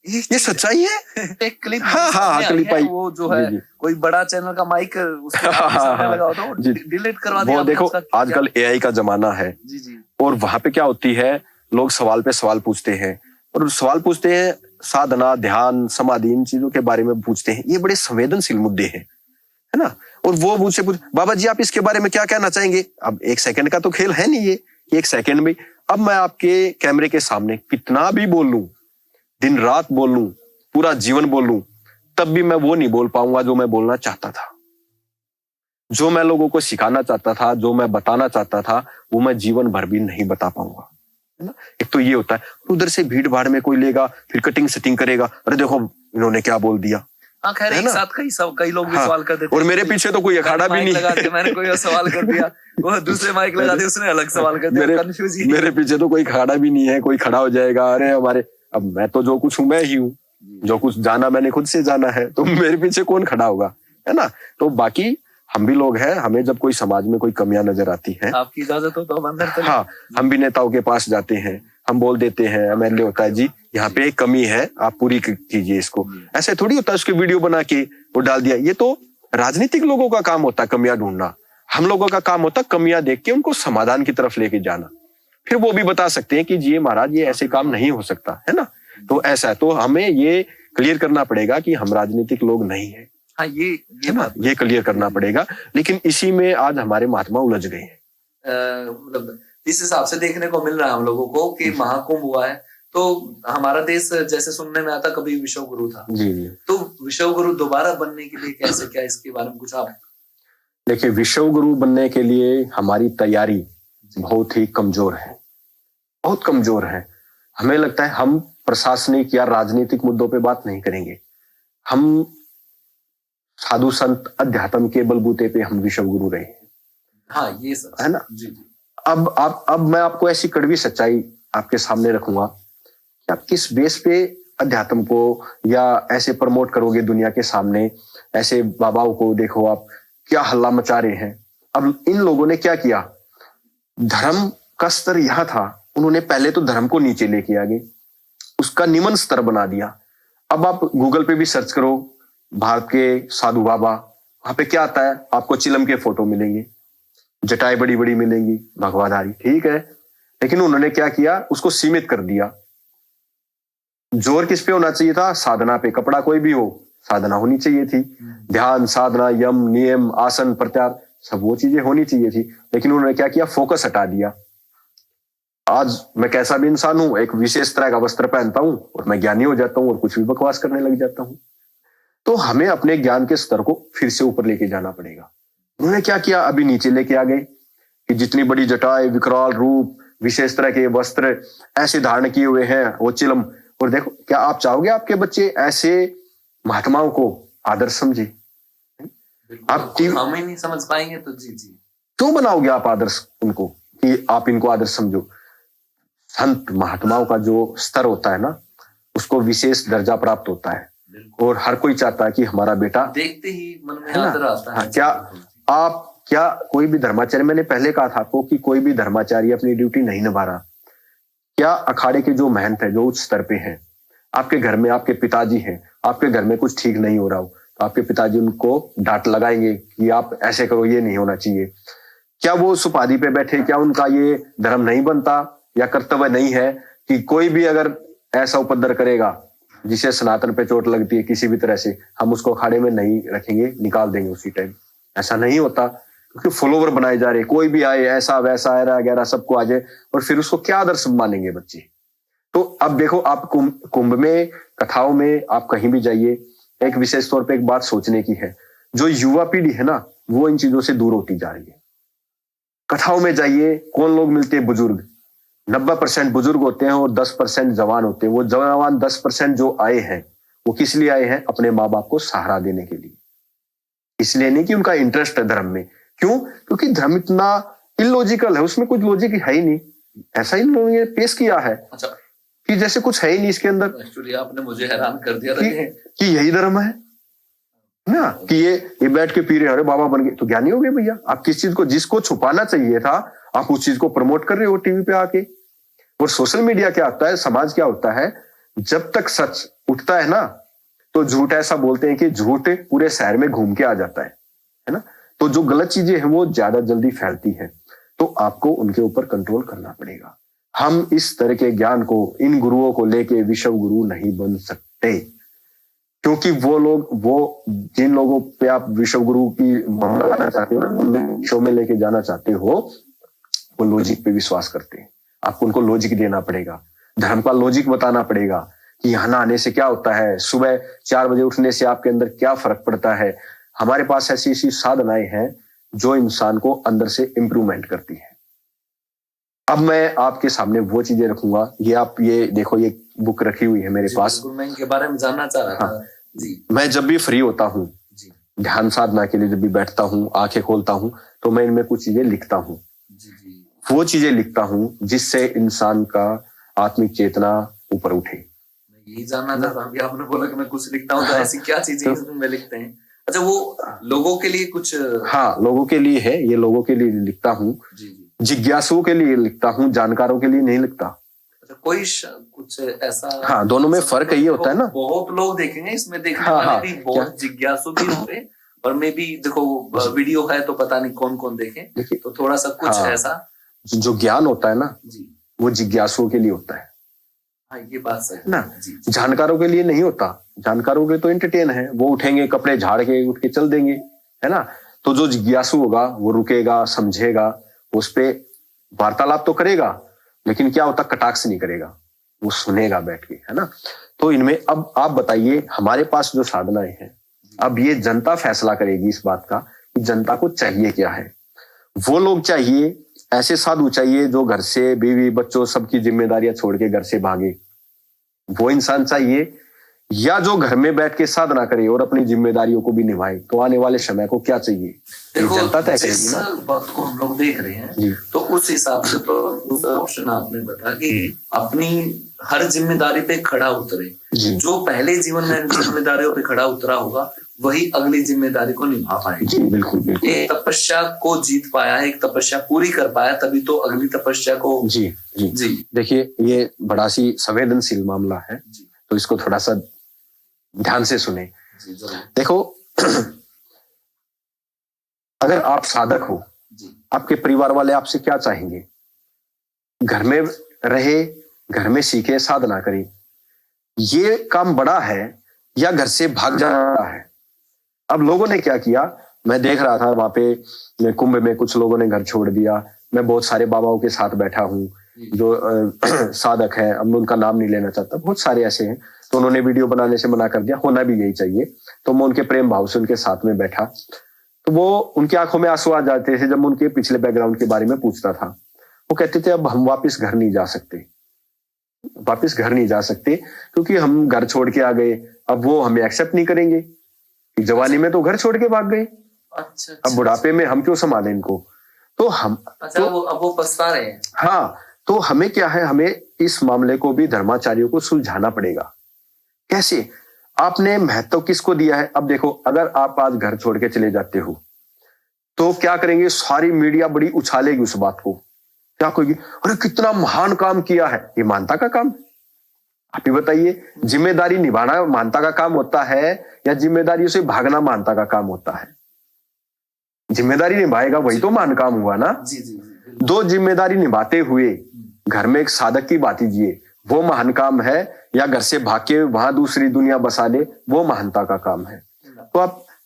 ये सच्चाई है? एक क्लिप हाँ क्लिप आई, वो जो है कोई बड़ा चैनल का माइक उसके सामने लगा होता है, डिलीट करवा दिया। वो देखो आजकल एआई का जमाना है जी, और वहां पे क्या होती है, लोग सवाल पे सवाल पूछते हैं, और सवाल पूछते हैं साधना, ध्यान, समाधि, इन चीजों के बारे में पूछते हैं। ये बड़े संवेदनशील मुद्दे हैं, है ना। और वो मुझसे पूछ, बाबा जी आप इसके बारे में क्या कहना चाहेंगे? अब एक सेकंड का तो खेल है नहीं ये, एक सेकंड में अब मैं आपके कैमरे के सामने कितना भी बोल लूं, दिन रात बोल लूं, पूरा जीवन बोल लूं, तब भी मैं वो नहीं बोल पाऊंगा जो मैं बोलना चाहता था, जो मैं लोगों को सिखाना चाहता था, जो मैं बताना चाहता था, वो मैं जीवन भर भी नहीं बता पाऊंगा, है ना। एक तो ये होता है, उधर से भीड़ भाड़ में कोई लेगा, फिर कटिंग सेटिंग करेगा, अरे देखो इन्होंने क्या बोल दिया। हाँ खैर, एक साथ कई लोग भी सवाल कर देते और मेरे पीछे तो कोई अखाड़ा भी नहीं है। मैंने कोई सवाल कर दिया, वो दूसरे माइक लगा दिया, उसने अलग सवाल कर दिया, कंफ्यूज ही। मेरे पीछे तो कोई अखाड़ा भी नहीं है, कोई खड़ा हो जाएगा, अरे हमारे, अब मैं तो जो कुछ हूं मैं ही हूँ, जो कुछ जाना मैंने खुद से जाना है, तो मेरे पीछे कौन खड़ा होगा, है ना। तो बाकी हम भी लोग हैं, हमें जब कोई समाज में कोई कमियां नजर आती है, आपकी इजाजत हो तो हम अंदर चलें। हाँ, हम भी नेताओं के पास जाते हैं, हम बोल देते हैं, एमएलए होता है जी यहाँ पे एक कमी है, आप पूरी कीजिए इसको। ऐसे थोड़ी होता है उसके वीडियो बना के वो डाल दिया। ये तो राजनीतिक लोगों का काम होता है कमियां ढूंढना, हम लोगों का काम होता है कमियां देख के उनको समाधान की तरफ लेके जाना। फिर वो भी बता सकते हैं कि जी महाराज ये ऐसे काम नहीं हो सकता, है ना। तो ऐसा है, तो हमें ये क्लियर करना पड़ेगा कि हम राजनीतिक लोग नहीं है। हाँ, ये बात ये क्लियर करना पड़ेगा। लेकिन इसी में आज हमारे महात्मा उलझ गए हैं। मतलब इस हिसाब से देखने को मिल रहा है हम लोगों को कि महाकुंभ हुआ है, तो हमारा देश जैसे सुनने में आता कभी विश्व गुरु था जी, तो विश्व गुरु दोबारा बनने के लिए कैसे, क्या इसके बारे में कुछ आप? देखिए, विश्व गुरु बनने के लिए हमारी तैयारी बहुत ही कमजोर है, बहुत कमजोर है। हमें लगता है हम प्रशासनिक या राजनीतिक मुद्दों पे बात नहीं करेंगे, हम साधु संत अध्यात्म के बलबूते पे हम विश्व गुरु रहे हैं। हाँ, ये सर है ना। जी। अब मैं आपको ऐसी कड़वी सच्चाई आपके सामने रखूंगा कि आप किस बेस पे अध्यात्म को या ऐसे प्रमोट करोगे दुनिया के सामने। ऐसे बाबाओं को देखो आप क्या हल्ला मचा रहे हैं। अब इन लोगों ने क्या किया, धर्म का स्तर यहां था, उन्होंने पहले तो धर्म को नीचे लेके आ गए, उसका निम्न स्तर बना दिया। अब आप गूगल पे भी सर्च करो भारत के साधु बाबा, वहां पे क्या आता है, आपको चिलम के फोटो मिलेंगे, जटाएं बड़ी बड़ी मिलेंगी, भगवाधारी, ठीक है। लेकिन उन्होंने क्या किया, उसको सीमित कर दिया। जोर किस पे होना चाहिए था, साधना पे। कपड़ा कोई भी हो, साधना होनी चाहिए थी, ध्यान, साधना, यम, नियम, आसन, प्रत्याहार, सब वो चीजें होनी चाहिए थी। लेकिन उन्होंने क्या किया, फोकस हटा दिया। आज मैं कैसा भी इंसान हूं, एक विशेष तरह का वस्त्र पहनता हूं और मैं ज्ञानी हो जाता हूं और कुछ भी बकवास करने लग जाता हूं। तो हमें अपने ज्ञान के स्तर को फिर से ऊपर लेके जाना पड़ेगा। उन्होंने क्या किया, अभी नीचे लेके आ गए कि जितनी बड़ी जटाएं, विकराल रूप, विशेष तरह के वस्त्र ऐसे धारण किए हुए हैं, वो चिलम। और देखो, क्या आप चाहोगे आपके बच्चे ऐसे महात्माओं को आदर्श समझे? आप हम ही नहीं समझ पाएंगे तो जी क्यों बनाओगे आप आदर्श उनको, कि आप इनको आदर्श समझो? संत महात्माओं का जो स्तर होता है ना, उसको विशेष दर्जा प्राप्त होता है और हर कोई चाहता है कि हमारा बेटा, देखते ही मन में आदर आता है। क्या कोई भी धर्माचार्य, मैंने पहले कहा था आपको कि कोई भी धर्माचार्य अपनी ड्यूटी नहीं निभा रहा। क्या अखाड़े के जो महंत है, जो उच्च स्तर पे हैं, आपके घर में आपके पिताजी हैं, आपके घर में कुछ ठीक नहीं हो रहा हो तो आपके पिताजी उनको डांट लगाएंगे कि आप ऐसे करो, ये नहीं होना चाहिए। क्या वो सुपारी पे बैठे, क्या उनका ये धर्म नहीं बनता या कर्तव्य नहीं है कि कोई भी अगर ऐसा उपद्रव करेगा जिसे सनातन पे चोट लगती है किसी भी तरह से, हम उसको अखाड़े में नहीं रखेंगे, निकाल देंगे उसी टाइम? ऐसा नहीं होता, क्योंकि फॉलोवर बनाए जा रहे, कोई भी आए ऐसा वैसा ऐरा वगैरह सबको आ जाए, और फिर उसको क्या आदर्श मानेंगे बच्चे? तो अब देखो, आप कुंभ में, कथाओं में, आप कहीं भी जाइए, एक विशेष तौर पे एक बात सोचने की है, जो युवा पीढ़ी है ना, वो इन चीजों से दूर होती जा रही है। कथाओं में जाइए, कौन लोग मिलते हैं? बुजुर्ग। 90% बुजुर्ग होते हैं और 10% जवान होते हैं। वो जवान 10% जो आए हैं, वो किस लिए आए हैं? अपने माँ बाप को सहारा देने के लिए। इसलिए नहीं कि उनका इंटरेस्ट है धर्म में। क्यों? क्योंकि धर्म इतना इलॉजिकल है, उसमें कुछ लॉजिक है ही नहीं। ऐसा ही लोगों ने पेश किया है। अच्छा, कि जैसे कुछ है ही नहीं इसके अंदर। एक्चुअली आपने मुझे हैरान कर दिया कि यही धर्म है ना, कि ये बैठ के पी रहे, अरे बाबा बन गए, तो ज्ञानी हो गए भैया। आप किस चीज को, जिसको छुपाना चाहिए था, आप उस चीज को प्रमोट कर रहे हो टीवी पे आके। और सोशल मीडिया क्या होता है, समाज क्या होता है, जब तक सच उठता है ना, तो झूठ ऐसा बोलते हैं कि झूठ पूरे शहर में घूम के आ जाता है ना। तो जो गलत चीजें हैं वो ज्यादा जल्दी फैलती है, तो आपको उनके ऊपर कंट्रोल करना पड़ेगा। हम इस तरह के ज्ञान को, इन गुरुओं को लेके विश्व गुरु नहीं बन सकते, क्योंकि वो लोग, वो जिन लोगों पे आप विश्व गुरु की मामला लाना चाहते हो, शो में लेके जाना चाहते हो, वो लॉजिक पे विश्वास करते हैं। आपको उनको लॉजिक देना पड़ेगा, धर्म का लॉजिक बताना पड़ेगा कि यहाँ नहाने से क्या होता है, सुबह 4 बजे उठने से आपके अंदर क्या फर्क पड़ता है। हमारे पास ऐसी ऐसी साधनाएं हैं जो इंसान को अंदर से इंप्रूवमेंट करती है। अब मैं आपके सामने वो चीजें रखूंगा। ये आप ये देखो, ये बुक रखी हुई है मेरे पास। मैं इनके बारे में जानना चाह रहा था। जी, मैं जब भी फ्री होता हूँ, ध्यान साधना के लिए जब भी बैठता हूँ, आंखें खोलता हूँ, तो मैं इनमें कुछ चीजें लिखता हूँ। वो चीजें लिखता हूँ जिससे इंसान का आत्मिक चेतना ऊपर उठे। मैं यही जानना चाहता हूँ कि आपने बोला कि मैं कुछ लिखता हूँ, तो ऐसी क्या चीजें इसमें लिखते हैं? अच्छा, वो लोगों के लिए कुछ? हाँ, लोगों के लिए है, ये लोगों के लिए लिखता हूँ, जिज्ञासुओं के लिए लिखता हूँ, जानकारों के लिए नहीं लिखता। अच्छा, कोई कुछ ऐसा? हाँ, दोनों में फर्क ये होता है ना। बहुत लोग देखेंगे इसमें, देखने वाले भी बहुत जिज्ञासु भी होंगे, और मे भी देखो वीडियो है तो पता नहीं कौन कौन देखे, तो थोड़ा सा कुछ ऐसा जो ज्ञान होता है ना, वो जिज्ञासुओं के लिए होता है। हाँ, ये बात सही ना, जानकारों के लिए नहीं होता। जानकारों के तो एंटरटेन है, वो उठेंगे, कपड़े झाड़ के उठ के चल देंगे, है ना। तो जो जिज्ञासु होगा वो रुकेगा, समझेगा, उस पे वार्तालाप तो करेगा, लेकिन क्या होता, कटाक्ष नहीं करेगा, वो सुनेगा बैठ के, है ना। तो इनमें अब आप बताइए, हमारे पास जो साधनाएं हैं, अब ये जनता फैसला करेगी इस बात का कि जनता को चाहिए क्या है। वो लोग चाहिए, ऐसे साधु चाहिए जो घर से बीवी बच्चों सबकी जिम्मेदारियां छोड़ के घर से भागे, वो इंसान चाहिए, या जो घर में बैठ के साधना करे और अपनी जिम्मेदारियों को भी निभाए। तो आने वाले समय को क्या चाहिए, जनता तय करेगी ना। बात को हम लोग देख रहे हैं, तो उस हिसाब से तो ऑप्शन आपने बताया कि अपनी हर जिम्मेदारी पे खड़ा उतरे। जो पहले जीवन में जिम्मेदारियों पे खड़ा उतरा होगा, वही अगली जिम्मेदारी को निभा पाएगा। बिल्कुल। एक तपस्या को जीत पाया, एक तपस्या पूरी कर पाया, तभी तो अगली तपस्या को। जी। देखिए, ये बड़ा सी संवेदनशील मामला है, तो इसको थोड़ा सा ध्यान से सुने। देखो, अगर आप साधक हो, आपके परिवार वाले आपसे क्या चाहेंगे? घर में रहे, घर में सीखे, साधना करे। ये काम बड़ा है या घर से भाग जाना है? अब लोगों ने क्या किया, मैं देख रहा था वहां पे कुंभ में कुछ लोगों ने घर छोड़ दिया। मैं बहुत सारे बाबाओं के साथ बैठा हूँ जो साधक है, अब मैं उनका नाम नहीं लेना चाहता, बहुत सारे ऐसे हैं, तो उन्होंने वीडियो बनाने से मना कर दिया, होना भी यही चाहिए। तो मैं उनके प्रेम भाव से उनके साथ में बैठा, तो वो उनकी आंखों में आंसू आ जाते थे जब मैं उनके पिछले बैकग्राउंड के बारे में पूछता था। वो कहते थे अब हम वापस घर नहीं जा सकते, क्योंकि हम घर छोड़ के आ गए, अब वो हमें एक्सेप्ट नहीं करेंगे। जवानी में तो घर छोड़ के भाग गए, अब बुढ़ापे में हम क्यों संभालें इनको। तो हम अब वो पछता रहे हैं। हाँ, तो हमें क्या है, हमें इस मामले को भी धर्माचार्यों को सुलझाना पड़ेगा। कैसे? आपने महत्व किसको दिया है? अब देखो, अगर आप आज घर छोड़ के चले जाते हो तो क्या करेंगे, सारी मीडिया बड़ी उछालेगी उस बात को, क्या कहेगी, अरे कितना महान काम किया है। ये मानता का काम? आप ही बताइए, जिम्मेदारी निभाना मानता का काम होता है या जिम्मेदारियों से भागना मानता का काम होता है? जिम्मेदारी निभाएगा वही तो महान काम हुआ ना। दो जिम्मेदारी निभाते हुए घर में एक साधक की बात कीजिए, वो महान काम है, या घर से भाग के वहां दूसरी दुनिया बसा ले, वो महानता का काम है। तो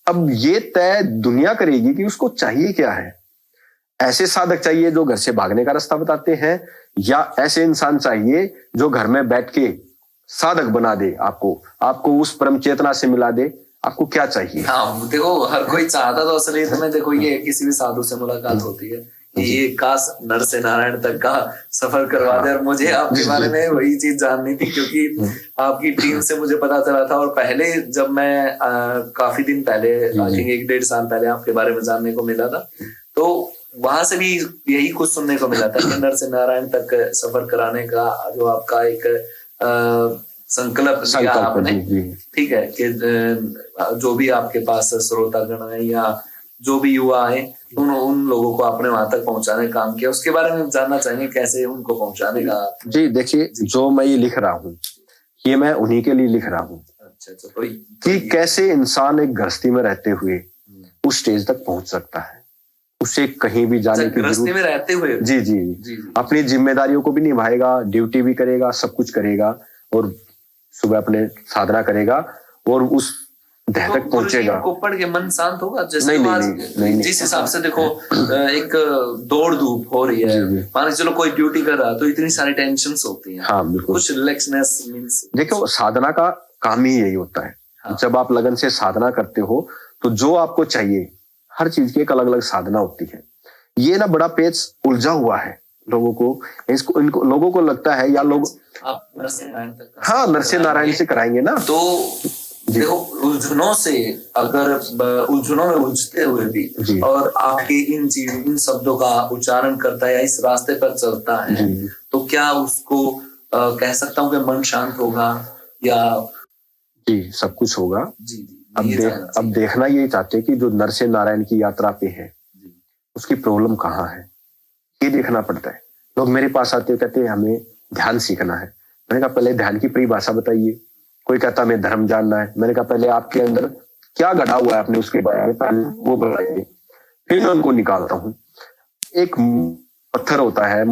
अब ये तय दुनिया करेगी कि उसको चाहिए क्या है। ऐसे साधक चाहिए जो घर से भागने का रास्ता बताते हैं, या ऐसे इंसान चाहिए जो घर में बैठ के साधक बना दे आपको उस परम चेतना से मिला दे? आपको क्या चाहिए? हाँ देखो, हर कोई चाहता तो असलियत में देखो ये किसी भी साधु से मुलाकात होती है कि ये काश नर से नारायण तक का सफर करवा दे। और मुझे आपके बारे में वही चीज जाननी थी, क्योंकि आपकी टीम से मुझे पता चला था, और पहले जब मैं काफी दिन पहले, आई थिंक 1-1.5 साल पहले आपके बारे में जानने को मिला था, तो वहां से भी यही कुछ सुनने को मिला था कि नर से नारायण तक सफर कराने का जो आपका एक संकल्प किया आपने, ठीक है, कि जो भी आपके पास श्रोतागण है या जो भी युवा है उन लोगों को आपने वहां तक पहुंचाने का काम किया। उसके बारे में जानना चाहेंगे कैसे उनको पहुंचाने का। जी देखिए, जो मैं ये लिख रहा हूँ ये मैं उन्हीं के लिए लिख रहा हूँ। अच्छा, तो कि कैसे इंसान एक गृहस्थी में रहते हुए उस स्टेज तक पहुंच सकता है, उसे कहीं भी जाने की गृहस्थी में रहते हुए जी अपनी जिम्मेदारियों को भी निभाएगा, ड्यूटी भी करेगा, सब कुछ करेगा, और सुबह अपने साधना करेगा और उस देह तक पहुंचेगा। को पढ़ के मन शांत होगा? जैसे नहीं, जिस हिसाब से देखो एक दौड़ धूप हो रही है, मान चलो कोई ड्यूटी कर रहा है तो इतनी सारी टेंशन्स होती हैं। हाँ बिल्कुल। कुछ रिलैक्सनेस मींस, देखो साधना का काम ही यही होता है। हाँ। जब आप लगन से साधना करते हो तो जो आपको चाहिए हर चीज की एक अलग अलग साधना होती है। ये ना बड़ा पेच उलझा हुआ है लोगों को, इनको लोगों को लगता है, या लोग आप नरसिंह हाँ नरसिंह नारायण से कराएंगे ना, तो देखो उलझनों से, अगर उलझनों में उलझते हुए भी और आपके इन शब्दों का उच्चारण करता है या इस रास्ते पर चलता है, तो क्या उसको कह सकता हूँ कि मन शांत होगा या? जी सब कुछ होगा। जी अब देखना ये चाहते हैं कि जो नरसिंह नारायण की यात्रा पे है उसकी प्रॉब्लम कहाँ है, ये देखना पड़ता है। लोग मेरे पास आते कहते हैं हमें ध्यान सीखना है। मैंने कहा पहले ध्यान की परिभाषा बताइए। कोई कहता हमें धर्म जानना है। मैंने कहा पहले आपके अंदर क्या गढ़ा हुआ है आपने उसके बारे में पहले वो बताइए, फिर मैं उनको निकालता हूँ। एक पत्थर होता है,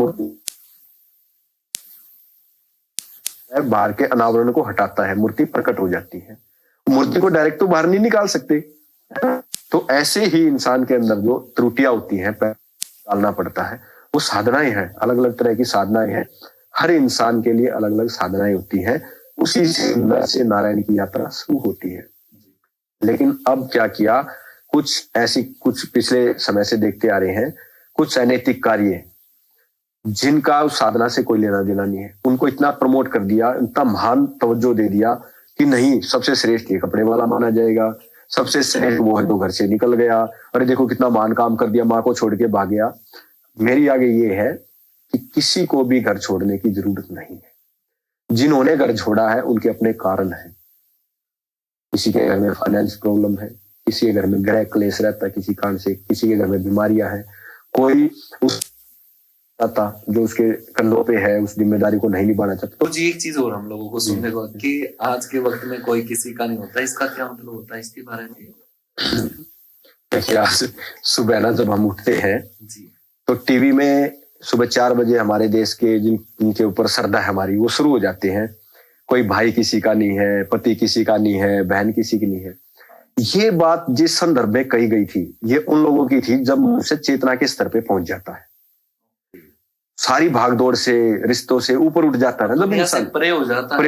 बाहर के अनावरण को हटाता है, मूर्ति प्रकट हो जाती है। मूर्ति को डायरेक्ट तो बाहर नहीं निकाल सकते, तो ऐसे ही इंसान के अंदर जो त्रुटियां होती हैं डालना पड़ता है। वो साधनाएं हैं, अलग अलग तरह की साधनाएं हैं। हर इंसान के लिए अलग अलग साधनाएं होती हैं। उसी से नारायण की यात्रा शुरू होती है। लेकिन अब क्या किया, कुछ पिछले समय से देखते आ रहे हैं, कुछ अनैतिक कार्य जिनका उस साधना से कोई लेना देना नहीं है, उनको इतना प्रमोट कर दिया, इतना महान तवज्जो दे दिया कि नहीं सबसे श्रेष्ठ ये कपड़े वाला माना जाएगा, सबसे श्रेष्ठ वो है तो घर से निकल गया, अरे देखो कितना महान काम कर दिया, माँ को छोड़ के भाग गया। मेरी आगे ये है कि किसी को भी घर छोड़ने की जरूरत नहीं है। जिन्होंने घर छोड़ा है उनके अपने कारण हैं। किसी के घर में फाइनेंस प्रॉब्लम है, किसी के घर में ग्रह क्लेश रहता है किसी कारण से, किसी के घर में बीमारियां हैं, कोई उस जो उसके कंधों पे है उस जिम्मेदारी को नहीं निभाना चाहता। तो जी एक चीज और हम लोगों को सुनने को कि आज के वक्त में कोई किसी का नहीं होता, इसका क्या मतलब होता है, इसके बारे में? देखिए आज सुबह ना जब हम उठते हैं तो टीवी में सुबह 4 बजे हमारे देश के जिनके ऊपर श्रद्धा है हमारी, वो शुरू हो जाते हैं। कोई भाई किसी का नहीं है, पति किसी का नहीं है, बहन किसी की नहीं है। ये बात जिस संदर्भ में कही गई थी, ये उन लोगों की थी जब मनुष्य चेतना के स्तर पे पहुंच जाता है, सारी भागदौड़ से, रिश्तों से ऊपर उठ जाता है, जब इंसान परे हो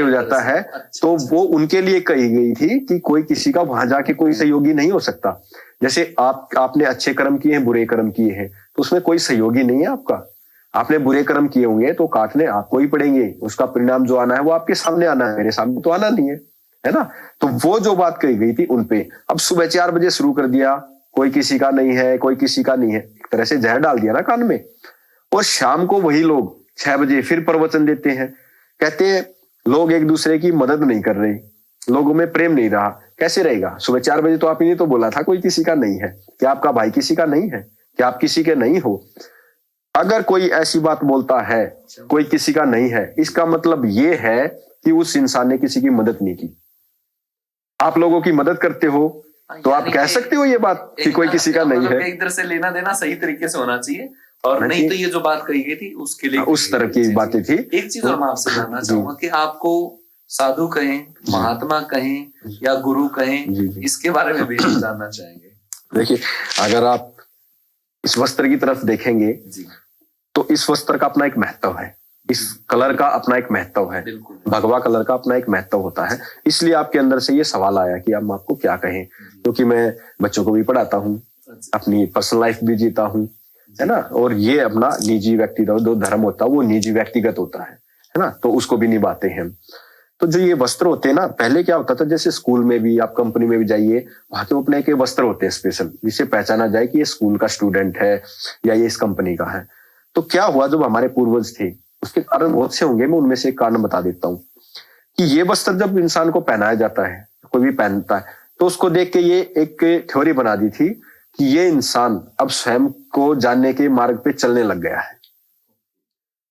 जाता है। तो वो उनके लिए कही गई थी कि कोई किसी का वहां जाके कोई सहयोगी नहीं हो सकता। जैसे आपने अच्छे कर्म किए हैं, बुरे कर्म किए हैं, तो उसमें कोई सहयोगी नहीं है आपका। आपने बुरे कर्म किए होंगे तो काटने आपको ही पड़ेंगे, उसका परिणाम जो आना है वो आपके सामने आना है, मेरे सामने तो आना नहीं है ना। तो वो जो बात कही गई थी उनपे अब सुबह 4 बजे शुरू कर दिया, कोई किसी का नहीं है, कोई किसी का नहीं है, एक तरह से जहर डाल दिया ना कान में। और शाम को वही लोग 6 बजे फिर प्रवचन देते हैं, कहते हैं लोग एक दूसरे की मदद नहीं कर रहे, लोगों में प्रेम नहीं रहा। कैसे रहेगा? सुबह 4 बजे तो आप ही ने तो बोला था कोई किसी का नहीं है। क्या आपका भाई किसी का नहीं है? क्या आप किसी के नहीं हो? अगर कोई ऐसी बात बोलता है कोई किसी का नहीं है, इसका मतलब ये है कि उस इंसान ने किसी की मदद नहीं की। आप लोगों की मदद करते हो तो आप कह सकते हो ये बात कि कोई किसी का नहीं है। एक तरह से लेना देना सही तरीके से होना चाहिए, और नहीं तो ये जो बात कही गई थी उसके लिए उस तरह की बातें थी। एक चीज और मैं आपसे जानना चाहूंगा कि आपको साधु कहें, महात्मा कहें या गुरु कहें, इसके बारे में भी जानना चाहेंगे। देखिए अगर आप इस वस्त्र की तरफ देखेंगे तो इस वस्त्र का अपना एक महत्व है। कलर का अपना एक महत्व है, भगवा कलर का अपना एक महत्व होता है। इसलिए आपके अंदर से ये सवाल आया कि अब आपको क्या कहें, क्योंकि मैं बच्चों को भी पढ़ाता हूँ, अपनी पर्सनल लाइफ भी जीता हूँ, है ना, और ये अपना निजी व्यक्तिगत जो धर्म होता है वो निजी व्यक्तिगत होता है ना, तो उसको भी निभाते हैं। तो जो ये वस्त्र होते हैं ना, पहले क्या होता था, जैसे स्कूल में भी, आप कंपनी में भी जाइए, वहां के अपने के वस्त्र होते हैं स्पेशल, जिससे पहचाना जाए कि ये स्कूल का स्टूडेंट है या ये इस कंपनी का है। तो क्या हुआ, जब हमारे पूर्वज थे, उसके कारण बहुत से होंगे, मैं उनमें से एक कारण बता देता हूँ कि ये वस्त्र जब इंसान को पहनाया जाता है, कोई भी पहनता है, तो उसको देख के ये एक थ्योरी बना दी थी कि ये इंसान अब स्वयं को जानने के मार्ग पे चलने लग गया है,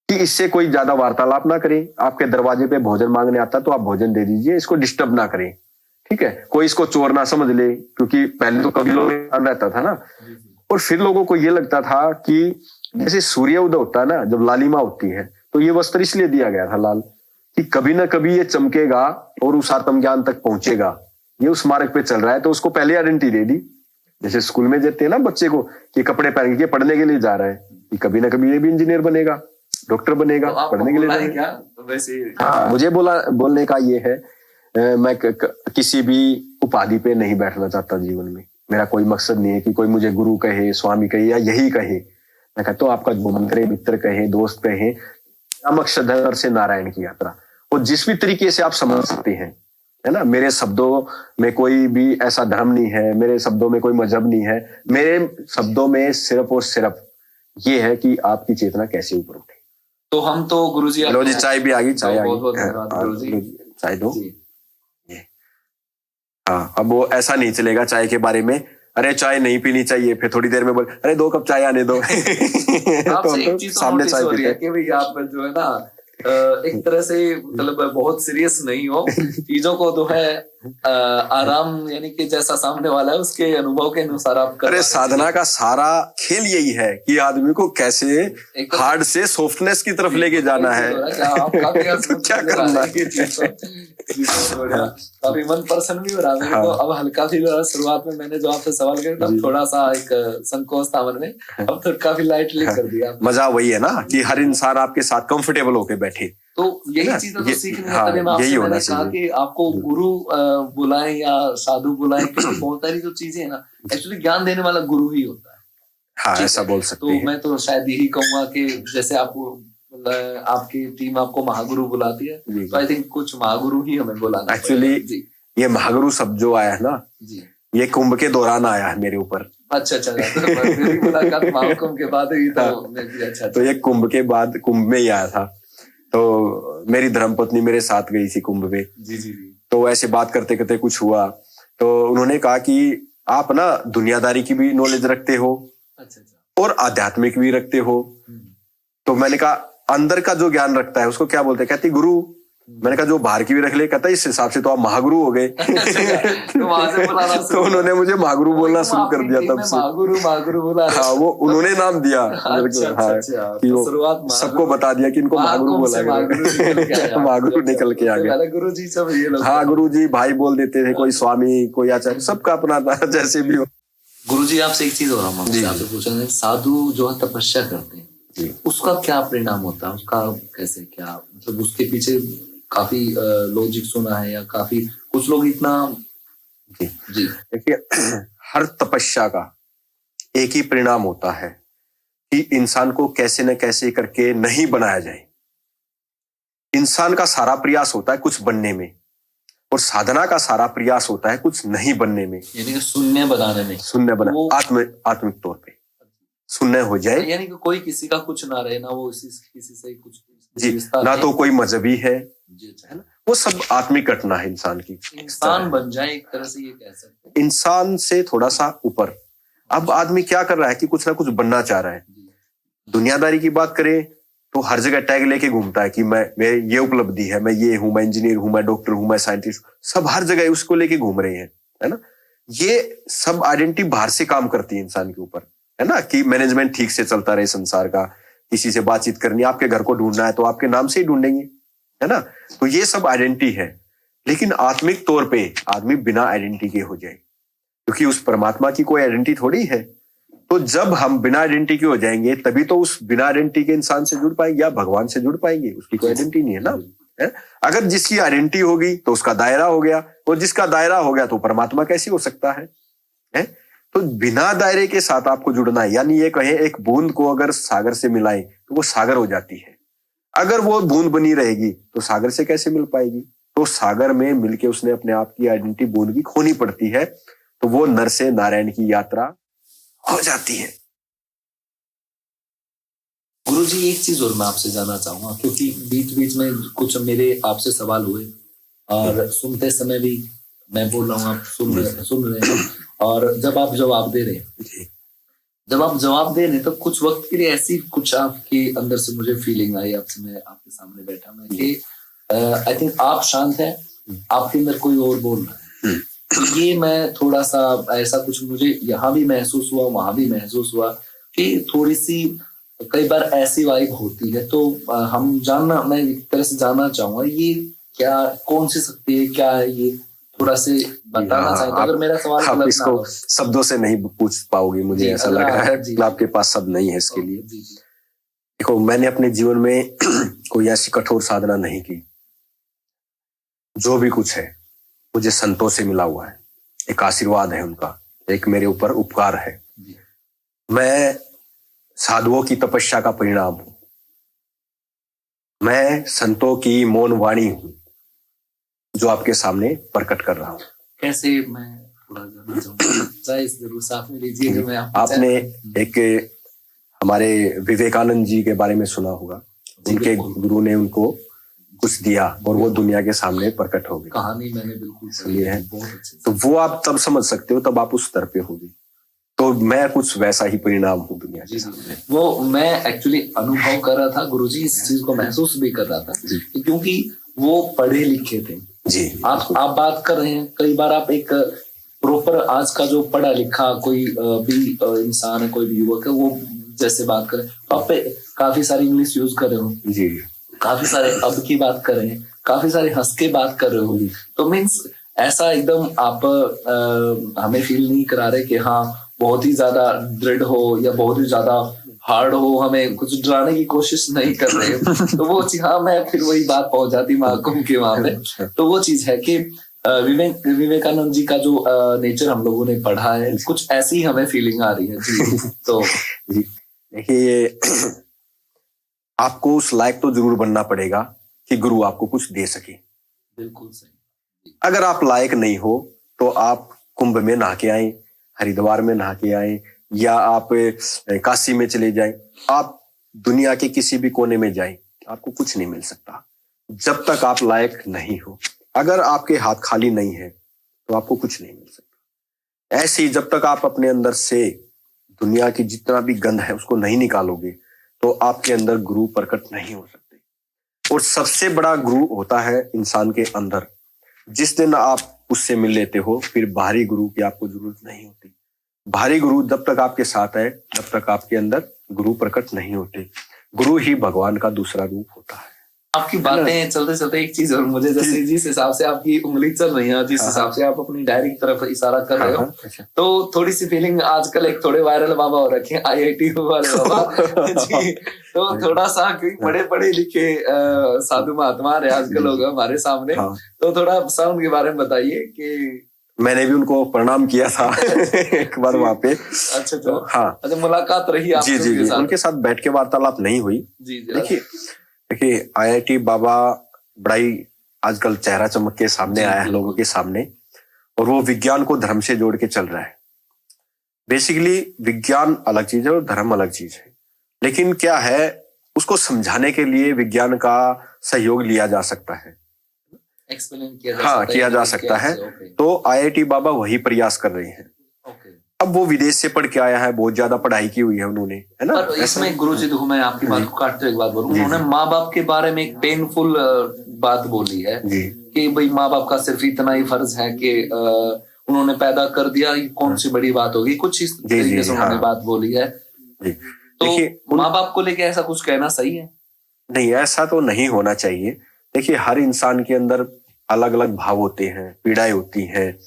कि इससे कोई ज्यादा वार्तालाप ना करें। आपके दरवाजे पे भोजन मांगने आता तो आप भोजन दे दीजिए, इसको डिस्टर्ब ना करें, ठीक है, कोई इसको चोर ना समझ ले, क्योंकि पहले तो कभी लोग रहता था ना। और फिर लोगों को ये लगता था कि जैसे सूर्य उदय होता है ना, जब लालिमा होती है, तो ये वस्त्र इसलिए दिया गया था लाल, कि कभी ना कभी ये चमकेगा और उस आत्म ज्ञान तक पहुंचेगा, ये उस मार्ग पे चल रहा है, तो उसको पहले आइडेंटिटी दे दी। जैसे स्कूल में देते हैं ना बच्चे को कि कपड़े पहन के पढ़ने के लिए जा रहा है, कि कभी ना कभी ये भी इंजीनियर बनेगा, डॉक्टर बनेगा, तो पढ़ने के लिए क्या वैसे? हाँ, मुझे बोलने का ये है, मैं किसी भी उपाधि पे नहीं बैठना चाहता जीवन में। मेरा कोई मकसद नहीं है कि कोई मुझे गुरु कहे, स्वामी कहे या यही कहे। मैं कहता हूँ आपका मंत्री मित्र कहे, दोस्त कहे, क्या मकसद है, घर से नारायण की यात्रा। और जिस भी तरीके से आप समझ सकते हैं, है ना, मेरे शब्दों में कोई भी ऐसा धर्म नहीं है, मेरे शब्दों में कोई मजहब नहीं है, मेरे शब्दों में सिर्फ और सिर्फ ये है कि आपकी चेतना कैसे ऊपर उठे। तो हम तो गुरुजी, लो जी, चाय भी आ गई, चाय आ बहुत बहुत गई, धन्यवाद गुरुजी, चाय दो। हाँ, अब वो ऐसा नहीं चलेगा चाय के बारे में, अरे चाय नहीं पीनी चाहिए, फिर थोड़ी देर में बोल अरे 2 कप चाय आने दो। आपसे एक चीज सामने चाय हो रही है पीते कि भाई आप जो है ना एक तरह से मतलब बहुत सीरियस नहीं हो, चीजों को जो है आराम, यानी कि जैसा सामने वाला है उसके अनुभव के अनुसार आप कर। अरे साधना का सारा खेल यही है कि आदमी को कैसे हार्ड से सॉफ्टनेस की तरफ लेके जाना है। क्या करना है, काफी मन प्रसन्न भी हो रहा है। तो अब हल्का भी शुरुआत में मैंने जो आपसे सवाल किया तब थोड़ा सा एक संकोच था मन में, अब तो काफी लाइटली कर दिया। मजा वही है ना कि हर इंसान आपके साथ कंफर्टेबल होके बैठे, तो यही चीजें तो सीखने में तभी मैंने कहा कि आपको गुरु बुलाएं या साधु बुलाएं, क्योंकि बहुत सारी जो चीजें है ना, एक्चुअली ज्ञान देने वाला गुरु ही होता है। हाँ, ऐसा बोल सकते हैं। तो मैं तो शायद यही कहूंगा कि जैसे आपको आपकी टीम आपको महागुरु बुलाती है, तो आई थिंक कुछ महागुरु ही हमें बुलाना। एक्चुअली ये महागुरु शब्द जो आया है ना जी, ये कुंभ के दौरान आया है मेरे ऊपर। अच्छा, मेरी मुलाकात महाकुंभ के बाद हुई, तो अच्छा, तो ये कुंभ के बाद, कुंभ में ही आया था। तो मेरी धर्मपत्नी मेरे साथ गई थी कुंभ में। जी। तो ऐसे बात करते करते कुछ हुआ, तो उन्होंने कहा कि आप ना दुनियादारी की भी नॉलेज रखते हो, अच्छा, और आध्यात्मिक भी रखते हो। तो मैंने कहा अंदर का जो ज्ञान रखता है उसको क्या बोलते हैं? कहती गुरु। मैंने कहा जो बाहर की भी रख ले, कहता इस हिसाब से तो आप महागुरु हो गए। तो उन्होंने मुझे महागुरु बोलना शुरू कर दिया तब से। महागुरु बोला। हाँ, वो उन्होंने नाम दिया कि वो सबको बता दिया कि इनको महागुरु बोला गया। महागुरु निकल के आ गया। गुरु जी सब ये लोग, हाँ, गुरु जी भाई बोल देते थे, कोई स्वामी, कोई आचार्य, सबका अपना था, जैसे भी हो। गुरु जी आपसे एक चीज और हम आपसे पूछेंगे, साधु जो है तपस्या करते हैं, उसका क्या परिणाम होता है, उसका कैसे, क्या मतलब उसके पीछे काफी लॉजिक सुना है, या काफी कुछ लोग इतना जी देखिए, हर तपस्या का एक ही परिणाम होता है कि इंसान को कैसे न कैसे करके नहीं बनाया जाए। इंसान का सारा प्रयास होता है कुछ बनने में, और साधना का सारा प्रयास होता है कुछ नहीं बनने में, यानी कि शून्य बनाने में। शून्य बना आत्मिक तौर पे शून्य हो जाए, यानी कि कोई किसी का कुछ ना रहे, ना वो किसी से कुछ जी, ना तो कोई मजहबी है ना, वो सब आत्मिक घटना है इंसान की। इंसान बन जाए एक तरह से, ये कह सकते हैं इंसान से थोड़ा सा ऊपर। अब आदमी क्या कर रहा है कि कुछ ना कुछ बनना चाह रहा है। दुनियादारी की बात करें तो हर जगह टैग लेके घूमता है कि मैं ये उपलब्धि है, मैं ये हूं, मैं इंजीनियर हूं, मैं डॉक्टर हूं, मैं साइंटिस्ट, सब हर जगह उसको लेके घूम रहे हैं, है ना। ये सब आइडेंटिटी बाहर से काम करती है इंसान के ऊपर, है ना, कि मैनेजमेंट ठीक से चलता रहे संसार का, किसी से बातचीत करनी, आपके घर को ढूंढना है तो आपके नाम से ही ढूंढेंगे, है ना। तो ये सब आइडेंटिटी है। लेकिन आत्मिक तौर पे आदमी बिना आइडेंटिटी के हो जाए, क्योंकि उस परमात्मा की कोई आइडेंटिटी थोड़ी है तो जब हम बिना आइडेंटिटी के हो जाएंगे तभी तो उस बिना आइडेंटिटी के इंसान से जुड़ पाएंगे या भगवान से जुड़ पाएंगे। उसकी कोई आइडेंटिटी नहीं है ना, है? अगर जिसकी आइडेंटिटी होगी तो उसका दायरा हो गया, और जिसका दायरा हो गया तो परमात्मा कैसे हो सकता है? तो बिना दायरे के साथ आपको जुड़ना है। यानी ये कहें एक बूंद को अगर सागर से मिलाएं तो वो सागर हो जाती है। अगर वो बूंद बनी रहेगी तो सागर से कैसे मिल पाएगी? तो सागर में मिलके उसने अपने आप की आइडेंटिटी बूंद की खोनी पड़ती है, तो वो नर से नारायण की यात्रा हो जाती है। गुरुजी एक चीज और मैं आपसे जानना चाहूंगा, क्योंकि बीच बीच में कुछ मेरे आपसे सवाल हुए और सुनते समय भी मैं बोल रहा हूँ, आप सुन रहे हैं, और जब आप जवाब दे रहे हैं तो कुछ वक्त के लिए ऐसी कुछ आपके अंदर से मुझे फीलिंग आई, आपसे मैं आपके सामने बैठा मैं कि आई थिंक आप शांत हैं, आपके अंदर कोई और बोल रहा है। ये मैं थोड़ा सा ऐसा कुछ मुझे यहाँ भी महसूस हुआ, वहां भी महसूस हुआ कि थोड़ी सी कई बार ऐसी वाइब होती है। तो मैं एक तरह से जानना चाहूंगा ये क्या, कौन सी शक्ति है, क्या है ये, थोड़ा से बताना चाहें तो। अगर मेरा सवाल आप इसको शब्दों से नहीं पूछ पाओगे, मुझे ऐसा लग रहा है कि आपके पास शब्द नहीं है इसके लिए। देखो, मैंने अपने जीवन में कोई ऐसी कठोर साधना नहीं की। जो भी कुछ है मुझे संतों से मिला हुआ है, एक आशीर्वाद है उनका, एक मेरे ऊपर उपकार है। मैं साधुओं की तपस्या का परिणाम हूं, मैं संतों की मौन वाणी हूं जो आपके सामने प्रकट कर रहा हूं। कैसे, मैं थोड़ा जानना चाहूंगा, जरूर साथ में लीजिए। मैं आपने एक हमारे विवेकानंद जी के बारे में सुना होगा, उनके गुरु ने उनको कुछ दिया और वो दुनिया के सामने प्रकट हो गई। कहानी मैंने बिल्कुल सुनी है, तो वो आप तब समझ सकते हो, तब आप उस स्तर पे होगी। तो मैं कुछ वैसा ही परिणाम हूँ दुनिया के सामने। वो मैं एक्चुअली अनुभव कर रहा था गुरुजी, इस चीज को महसूस भी कर रहा था, क्योंकि वो पढ़े लिखे थे जी। आप बात कर रहे हैं, कई बार आप एक प्रॉपर आज का जो पढ़ा लिखा कोई भी इंसान है, कोई भी युवक है, वो जैसे बात करें तो आप काफी सारी इंग्लिश यूज कर रहे हो जी, काफी सारे अब की बात कर रहे हैं, काफी सारे हंस के बात कर रहे हो, तो मीन्स ऐसा एकदम आप हमें फील नहीं करा रहे कि हाँ बहुत ही ज्यादा दृढ़ हो या बहुत ही ज्यादा हार्ड हो, हमें कुछ डराने की कोशिश नहीं कर रहे। तो वो चीज, हाँ मैं फिर वही बात पहुंच जाती महाकुंभ के वहां पे। तो वो चीज है कि विवेकानंद जी का जो नेचर हम लोगों ने पढ़ा है, कुछ ऐसी हमें फीलिंग आ रही है जी। तो देखिए, आपको उस लायक तो जरूर बनना पड़ेगा कि गुरु आपको कुछ दे सके। बिल्कुल सही। अगर आप लायक नहीं हो तो आप कुंभ में नहा के आए, हरिद्वार में नहा के आए, या आप काशी में चले जाएं, आप दुनिया के किसी भी कोने में जाएं, आपको कुछ नहीं मिल सकता जब तक आप लायक नहीं हो। अगर आपके हाथ खाली नहीं है तो आपको कुछ नहीं मिल सकता। ऐसे ही जब तक आप अपने अंदर से दुनिया की जितना भी गंध है उसको नहीं निकालोगे तो आपके अंदर गुरु प्रकट नहीं हो सकते। और सबसे बड़ा गुरु होता है इंसान के अंदर। जिस दिन आप उससे मिल लेते हो फिर बाहरी गुरु की आपको जरूरत नहीं होती। बाहरी गुरु जब तक आपके साथ है तब तक आपके अंदर गुरु प्रकट नहीं होते। गुरु ही भगवान का दूसरा रूप होता है। आपकी बातें चलते चलते एक चीज और मुझे, जैसे जिस हिसाब से आपकी उंगली चल रही है, जिस हिसाब से आप अपनी डायरी की तरफ इशारा कर रहे हो, तो थोड़ी सी फीलिंग, आजकल एक थोड़े वायरल बाबा हो रखे हैं IIT वाले बाबा जी, तो थोड़ा सा बड़े पढ़े लिखे साधु महात्मा रहे आजकल लोग हमारे सामने, तो थोड़ा साउंड के बारे में बताइए कि मैंने भी उनको प्रणाम किया था एक बार वहां पे। अच्छा तो हाँ, अच्छा मुलाकात रही आपकी? जी जी, उनके साथ बैठ के वार्तालाप नहीं हुई। देखिए IIT बाबा बड़ा ही आजकल चेहरा चमक के सामने आया है लोगों के सामने, और वो विज्ञान को धर्म से जोड़ के चल रहा है। बेसिकली विज्ञान अलग चीज है और धर्म अलग चीज है, लेकिन क्या है उसको समझाने के लिए विज्ञान का सहयोग लिया जा सकता है, एक्सप्लेन किया जा सकता है। तो IIT बाबा वही प्रयास कर रहे हैं। अब वो विदेश से पढ़ के आया है, बहुत ज्यादा पढ़ाई की हुई है उन्होंने, है ना। इसमें गुरुजी देखो, मैं आपकी बात को काटते हुए एक बात बोलूं, उन्होंने माँ बाप के बारे में एक पेनफुल बात बोली है कि भाई माँ बाप का सिर्फ इतना ही फर्ज है कि उन्होंने पैदा कर दिया, ये कौन सी बड़ी बात होगी, कुछ इस तरीके से उन्होंने बात बोली है। तो माँ बाप को लेके ऐसा कुछ कहना सही है? नहीं, ऐसा तो नहीं होना चाहिए। देखिए, हर इंसान के अंदर अलग अलग भाव होते हैं, पीड़ाएं होती हैं।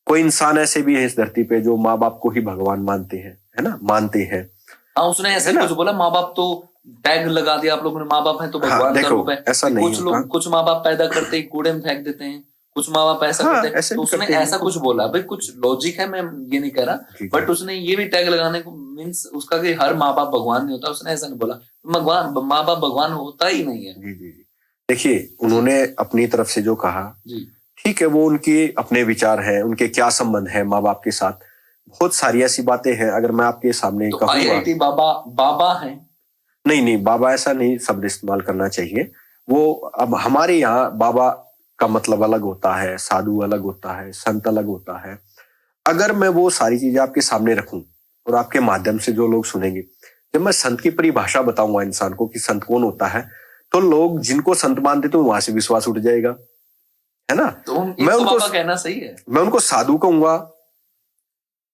कोई इंसान ऐसे भी है इस धरती पे जो माँ बाप को ही भगवान मानते हैं, है ना, मानते हैं। हाँ, उसने ऐसे है ना? कुछ बोला, माँ बाप तो टैग लगा दिया आप लोगों ने, माँ बाप है तो हाँ, भगवान का देखो, रूप है। ऐसा नहीं कुछ होता। लोग, कुछ माँ बाप पैदा करते ही कूड़े में फेंक देते हैं, कुछ माँ बाप ऐसा हाँ, करते हैं। ऐसे तो भी उसने करते हैं, ऐसा कुछ बोला भाई, कुछ लॉजिक है, मैं ये नहीं कह रहा, जी, बट उसने ये भी टैग लगाने को मीन्स उसका कि हर माँ बाप भगवान नहीं होता, उसने ऐसा नहीं बोला। भगवान, माँ बाप भगवान होता ही नहीं है। जी, जी, जी। देखिए, उन्होंने अपनी तरफ से जो कहा, जी, ठीक है, वो उनके अपने विचार हैं, उनके क्या संबंध है माँ बाप के साथ, बहुत सारी ऐसी बातें हैं। अगर मैं आपके सामने तो कहूंगा, IIT बाबा, बाबा है। नहीं नहीं, बाबा ऐसा नहीं शब्द इस्तेमाल करना चाहिए। वो अब हमारे यहाँ बाबा का मतलब अलग होता है, साधु अलग होता है, संत अलग होता है। अगर मैं वो सारी चीजें आपके सामने रखूं और आपके माध्यम से जो लोग सुनेंगे, जब मैं संत की परिभाषा बताऊंगा इंसान को कि संत कौन होता है, तो लोग जिनको संत मानते तो वहां से विश्वास उठ जाएगा, है ना। तो मैं तो उनको बाबा कहना सही है। मैं उनको साधु कहूंगा,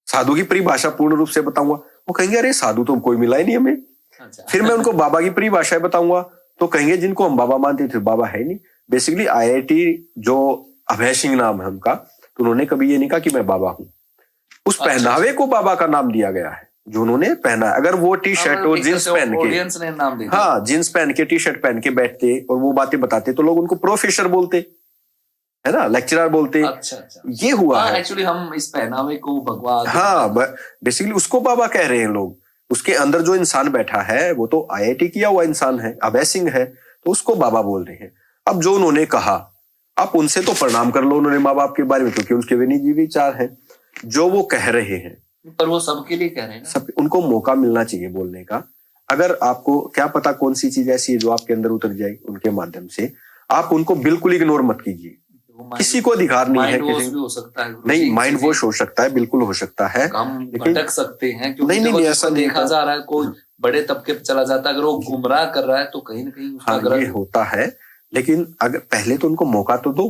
साधु की परिभाषा पूर्ण रूप से बताऊंगा, वो कहेंगे अरे साधु तो कोई मिला ही नहीं हमें। अच्छा। फिर मैं उनको बाबा की परिभाषा बताऊंगा, तो कहेंगे जिनको हम बाबा मानते थे बाबा है नहीं। बेसिकली IIT जो अभय सिंह नाम है उनका, तो उन्होंने कभी ये नहीं कहा कि मैं बाबा हूं। उस पहनावे को बाबा का नाम दिया गया है जो उन्होंने पहना। अगर वो टी शर्ट और जींस पहन के, ऑडियंस ने नाम दे दिया। हाँ, जींस पहन के टी शर्ट पहन के बैठते और वो बातें बताते तो लोग उनको प्रोफेसर बोलते, है ना, लेक्चरर बोलते। अच्छा अच्छा, ये हुआ है। एक्चुअली हम इस पहनावे को भगवान, हाँ, बेसिकली उसको बाबा कह रहे हैं लोग। उसके अंदर जो इंसान बैठा है वो तो IIT किया हुआ इंसान है, अभय सिंह है, तो उसको बाबा बोल रहे हैं। अब जो उन्होंने कहा, आप उनसे तो प्रणाम कर लो उन्होंने माँ बाप के बारे में, क्योंकि उनके वे निजी विचार हैं जो वो कह रहे हैं। पर वो सबके लिए कह रहे हैं ना। सब, उनको मौका मिलना चाहिए बोलने का। अगर आपको क्या पता कौन सी चीज ऐसी है जो आपके अंदर उतर जाए उनके माध्यम से, आप उनको बिल्कुल इग्नोर मत कीजिए। किसी को अधिकार नहीं है, किसी भी हो सकता है, नहीं, माइंड वॉश हो सकता है, बिल्कुल हो सकता है। हम लेकिन भटक सकते हैं, क्योंकि नहीं, ऐसा नहीं देखा होता। जा रहा है, कोई बड़े तबके पे चला जाता है, अगर वो गुमराह कर रहा है तो कहीं ना कहीं उसका हाँ, गलत ये होता है। लेकिन अगर पहले तो उनको मौका तो दो।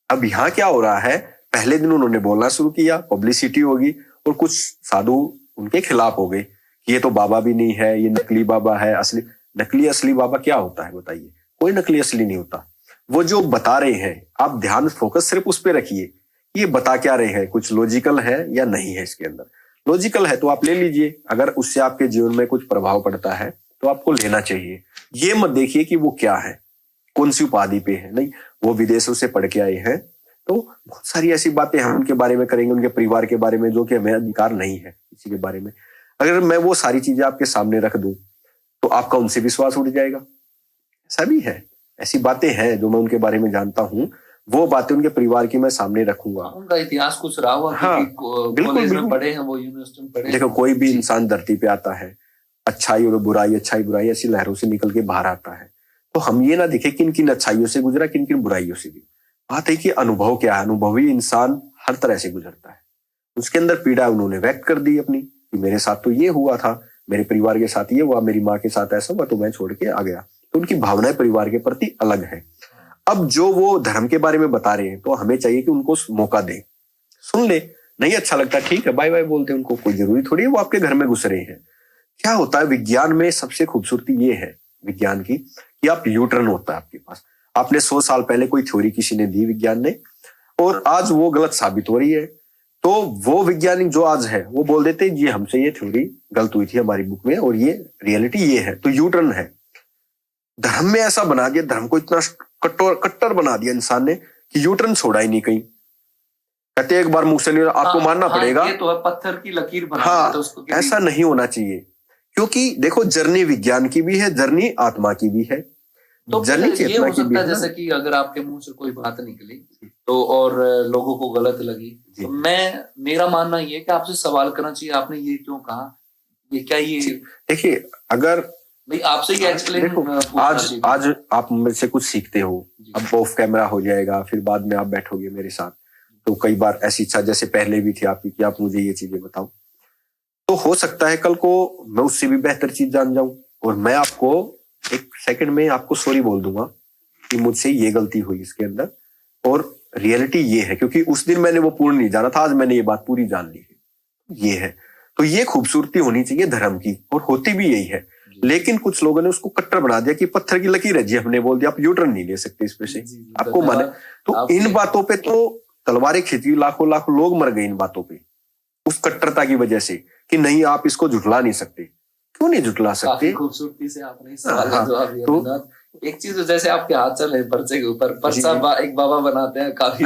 अब यहाँ क्या हो रहा है, पहले दिन उन्होंने बोलना शुरू किया, पब्लिसिटी होगी और कुछ साधु उनके खिलाफ हो गए कि ये तो बाबा भी नहीं है, ये नकली बाबा है। असली नकली असली बाबा क्या होता है बताइए? कोई नकली असली नहीं होता। वो जो बता रहे हैं, आप ध्यान फोकस सिर्फ उस पर रखिए, ये बता क्या रहे हैं, कुछ लॉजिकल है या नहीं है इसके अंदर। लॉजिकल है तो आप ले लीजिए, अगर उससे आपके जीवन में कुछ प्रभाव पड़ता है तो आपको लेना चाहिए। ये मत देखिए कि वो क्या है, कौन सी उपाधि पे है। नहीं, वो विदेशों से पढ़ के आए हैं, तो बहुत सारी ऐसी बातें हम उनके बारे में करेंगे, उनके परिवार के बारे में, जो कि हमें अधिकार नहीं है किसी के बारे में। अगर मैं वो सारी चीजें आपके सामने रख दूं तो आपका उनसे विश्वास उठ जाएगा। ऐसा भी है, ऐसी बातें हैं जो मैं उनके बारे में जानता हूं, वो बातें उनके परिवार की मैं सामने रखूंगा। उनका इतिहास कुछ रहा हुआ, हाँ, कॉलेज में पढ़े हैं, वो यूनिवर्सिटी में पढ़े। देखो, कोई भी इंसान धरती पे आता है, अच्छाई और बुराई, अच्छाई बुराई ऐसी लहरों से निकल के बाहर आता है, तो हम ये ना देखें किन किन अच्छाइयों से गुजरा, किन किन बुराइयों से भी। बात है कि अनुभव क्या है। अनुभवी इंसान हर तरह से गुजरता है। उसके अंदर पीड़ा उन्होंने व्यक्त कर दी अपनी कि मेरे साथ तो ये हुआ था, मेरे परिवार के साथ ये हुआ, मेरी माँ के साथ ऐसा हुआ, तो मैं छोड़ के आ गया। तो उनकी भावनाएं परिवार के प्रति अलग है। अब जो वो धर्म के बारे में बता रहे हैं, तो हमें चाहिए कि उनको मौका दें, सुन ले। नहीं अच्छा लगता, ठीक है, बाय बाय बोलते हैं उनको, कोई जरूरी थोड़ी है वो आपके घर में घुस रहे हैं। क्या होता है विज्ञान में, सबसे खूबसूरती ये है विज्ञान की कि आप यूटर्न होता है आपके पास। आपने 100 साल पहले कोई थ्योरी किसी ने दी विज्ञान ने, और आज वो गलत साबित हो रही है, तो वो वैज्ञानिक जो आज है वो बोल देते हैं जी हमसे ये थ्योरी गलत हुई थी हमारी बुक में और ये रियलिटी ये है। तो यूटर्न है। धर्म में ऐसा बना दिया, धर्म को इतना कट्टर बना दिया इंसान ने कि यूटर्न छोड़ा ही नहीं कहीं। कहते एक बार मुंह से नहीं, आपको मानना पड़ेगा। ये तो है, पत्थर की लकीर बना हाँ, तो उसको ऐसा नहीं होना चाहिए, क्योंकि देखो जर्नी विज्ञान की भी है, जर्नी आत्मा की भी है, तो जर्नी ये चेतना हो की भी सकता है। है जैसे कि अगर आपके मुंह से कोई बात निकली तो और लोगों को गलत लगी, तो मेरा मानना ये है कि आपसे सवाल करना चाहिए, आपने ये क्यों कहा, ये क्या, ये देखिए अगर भाई आपसे ये एक्सप्लेन, देखो आज आप मेरे से कुछ सीखते हो, अब ऑफ कैमरा हो जाएगा, फिर बाद में आप बैठोगे मेरे साथ, तो कई बार ऐसी इच्छा जैसे पहले भी थी आपकी कि आप मुझे ये चीजें बताओ, तो हो सकता है कल को मैं उससे भी बेहतर चीज जान जाऊं और मैं आपको एक सेकंड में आपको सॉरी बोल दूंगा कि मुझसे ये गलती हुई इसके अंदर, और रियलिटी ये है, क्योंकि उस दिन मैंने वो पूर्ण नहीं जाना था, आज मैंने ये बात पूरी जान ली है। ये है, तो ये खूबसूरती होनी चाहिए धर्म की, और होती भी यही है। लेकिन कुछ लोगों ने उसको कट्टर बना दिया कि पत्थर की लकीर है जी, हमने बोल दिया आप यूटर्न नहीं ले सकते इस पे से, आपको माने। तो इन बातों पे तो तलवारें खींची, लाखों लाखों लोग मर गए इन बातों पे, उस कट्टरता की वजह से कि नहीं आप इसको झुठला नहीं सकते। क्यों नहीं झुठला सकते? काफी खूबसूरती से आपने इस सवाल का हाँ, जवाब दिया तो विनोद। एक चीज तो जैसे आपके हाथ चल रहे हैं पर्चे के ऊपर, पर्चा एक बाबा बनाते हैं काफी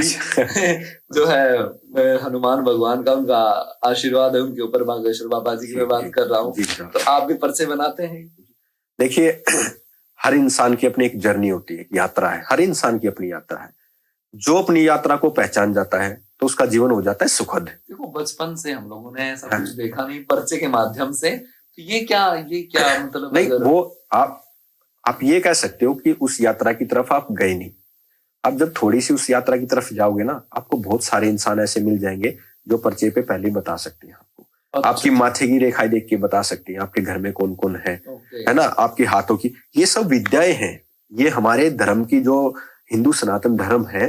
जो है हनुमान भगवान का उनका आशीर्वाद है उनके ऊपर, बागेश्वर बाबा जी की मैं बात कर रहा हूँ। तो आप भी पर्चे बनाते हैं? देखिए, हर इंसान की अपनी एक जर्नी होती है, यात्रा है, हर इंसान की अपनी यात्रा है। जो अपनी यात्रा को पहचान जाता है तो उसका जीवन हो जाता है सुखद। देखो बचपन से हम लोगों ने ऐसा कुछ देखा नहीं पर्चे के माध्यम से, तो ये क्या मतलब नहीं, वो आप ये कह सकते हो कि उस यात्रा की तरफ आप गए नहीं। आप जब थोड़ी सी उस यात्रा की तरफ जाओगे ना, आपको बहुत सारे इंसान ऐसे मिल जाएंगे जो पर्चे पे पहले बता सकते हैं आपको। आपकी माथे की रेखाएं देख के बता सकते हैं आपके घर में कौन कौन है ना, आपके हाथों की, ये सब विद्याएं हैं। ये हमारे धर्म की, जो हिंदू सनातन धर्म है,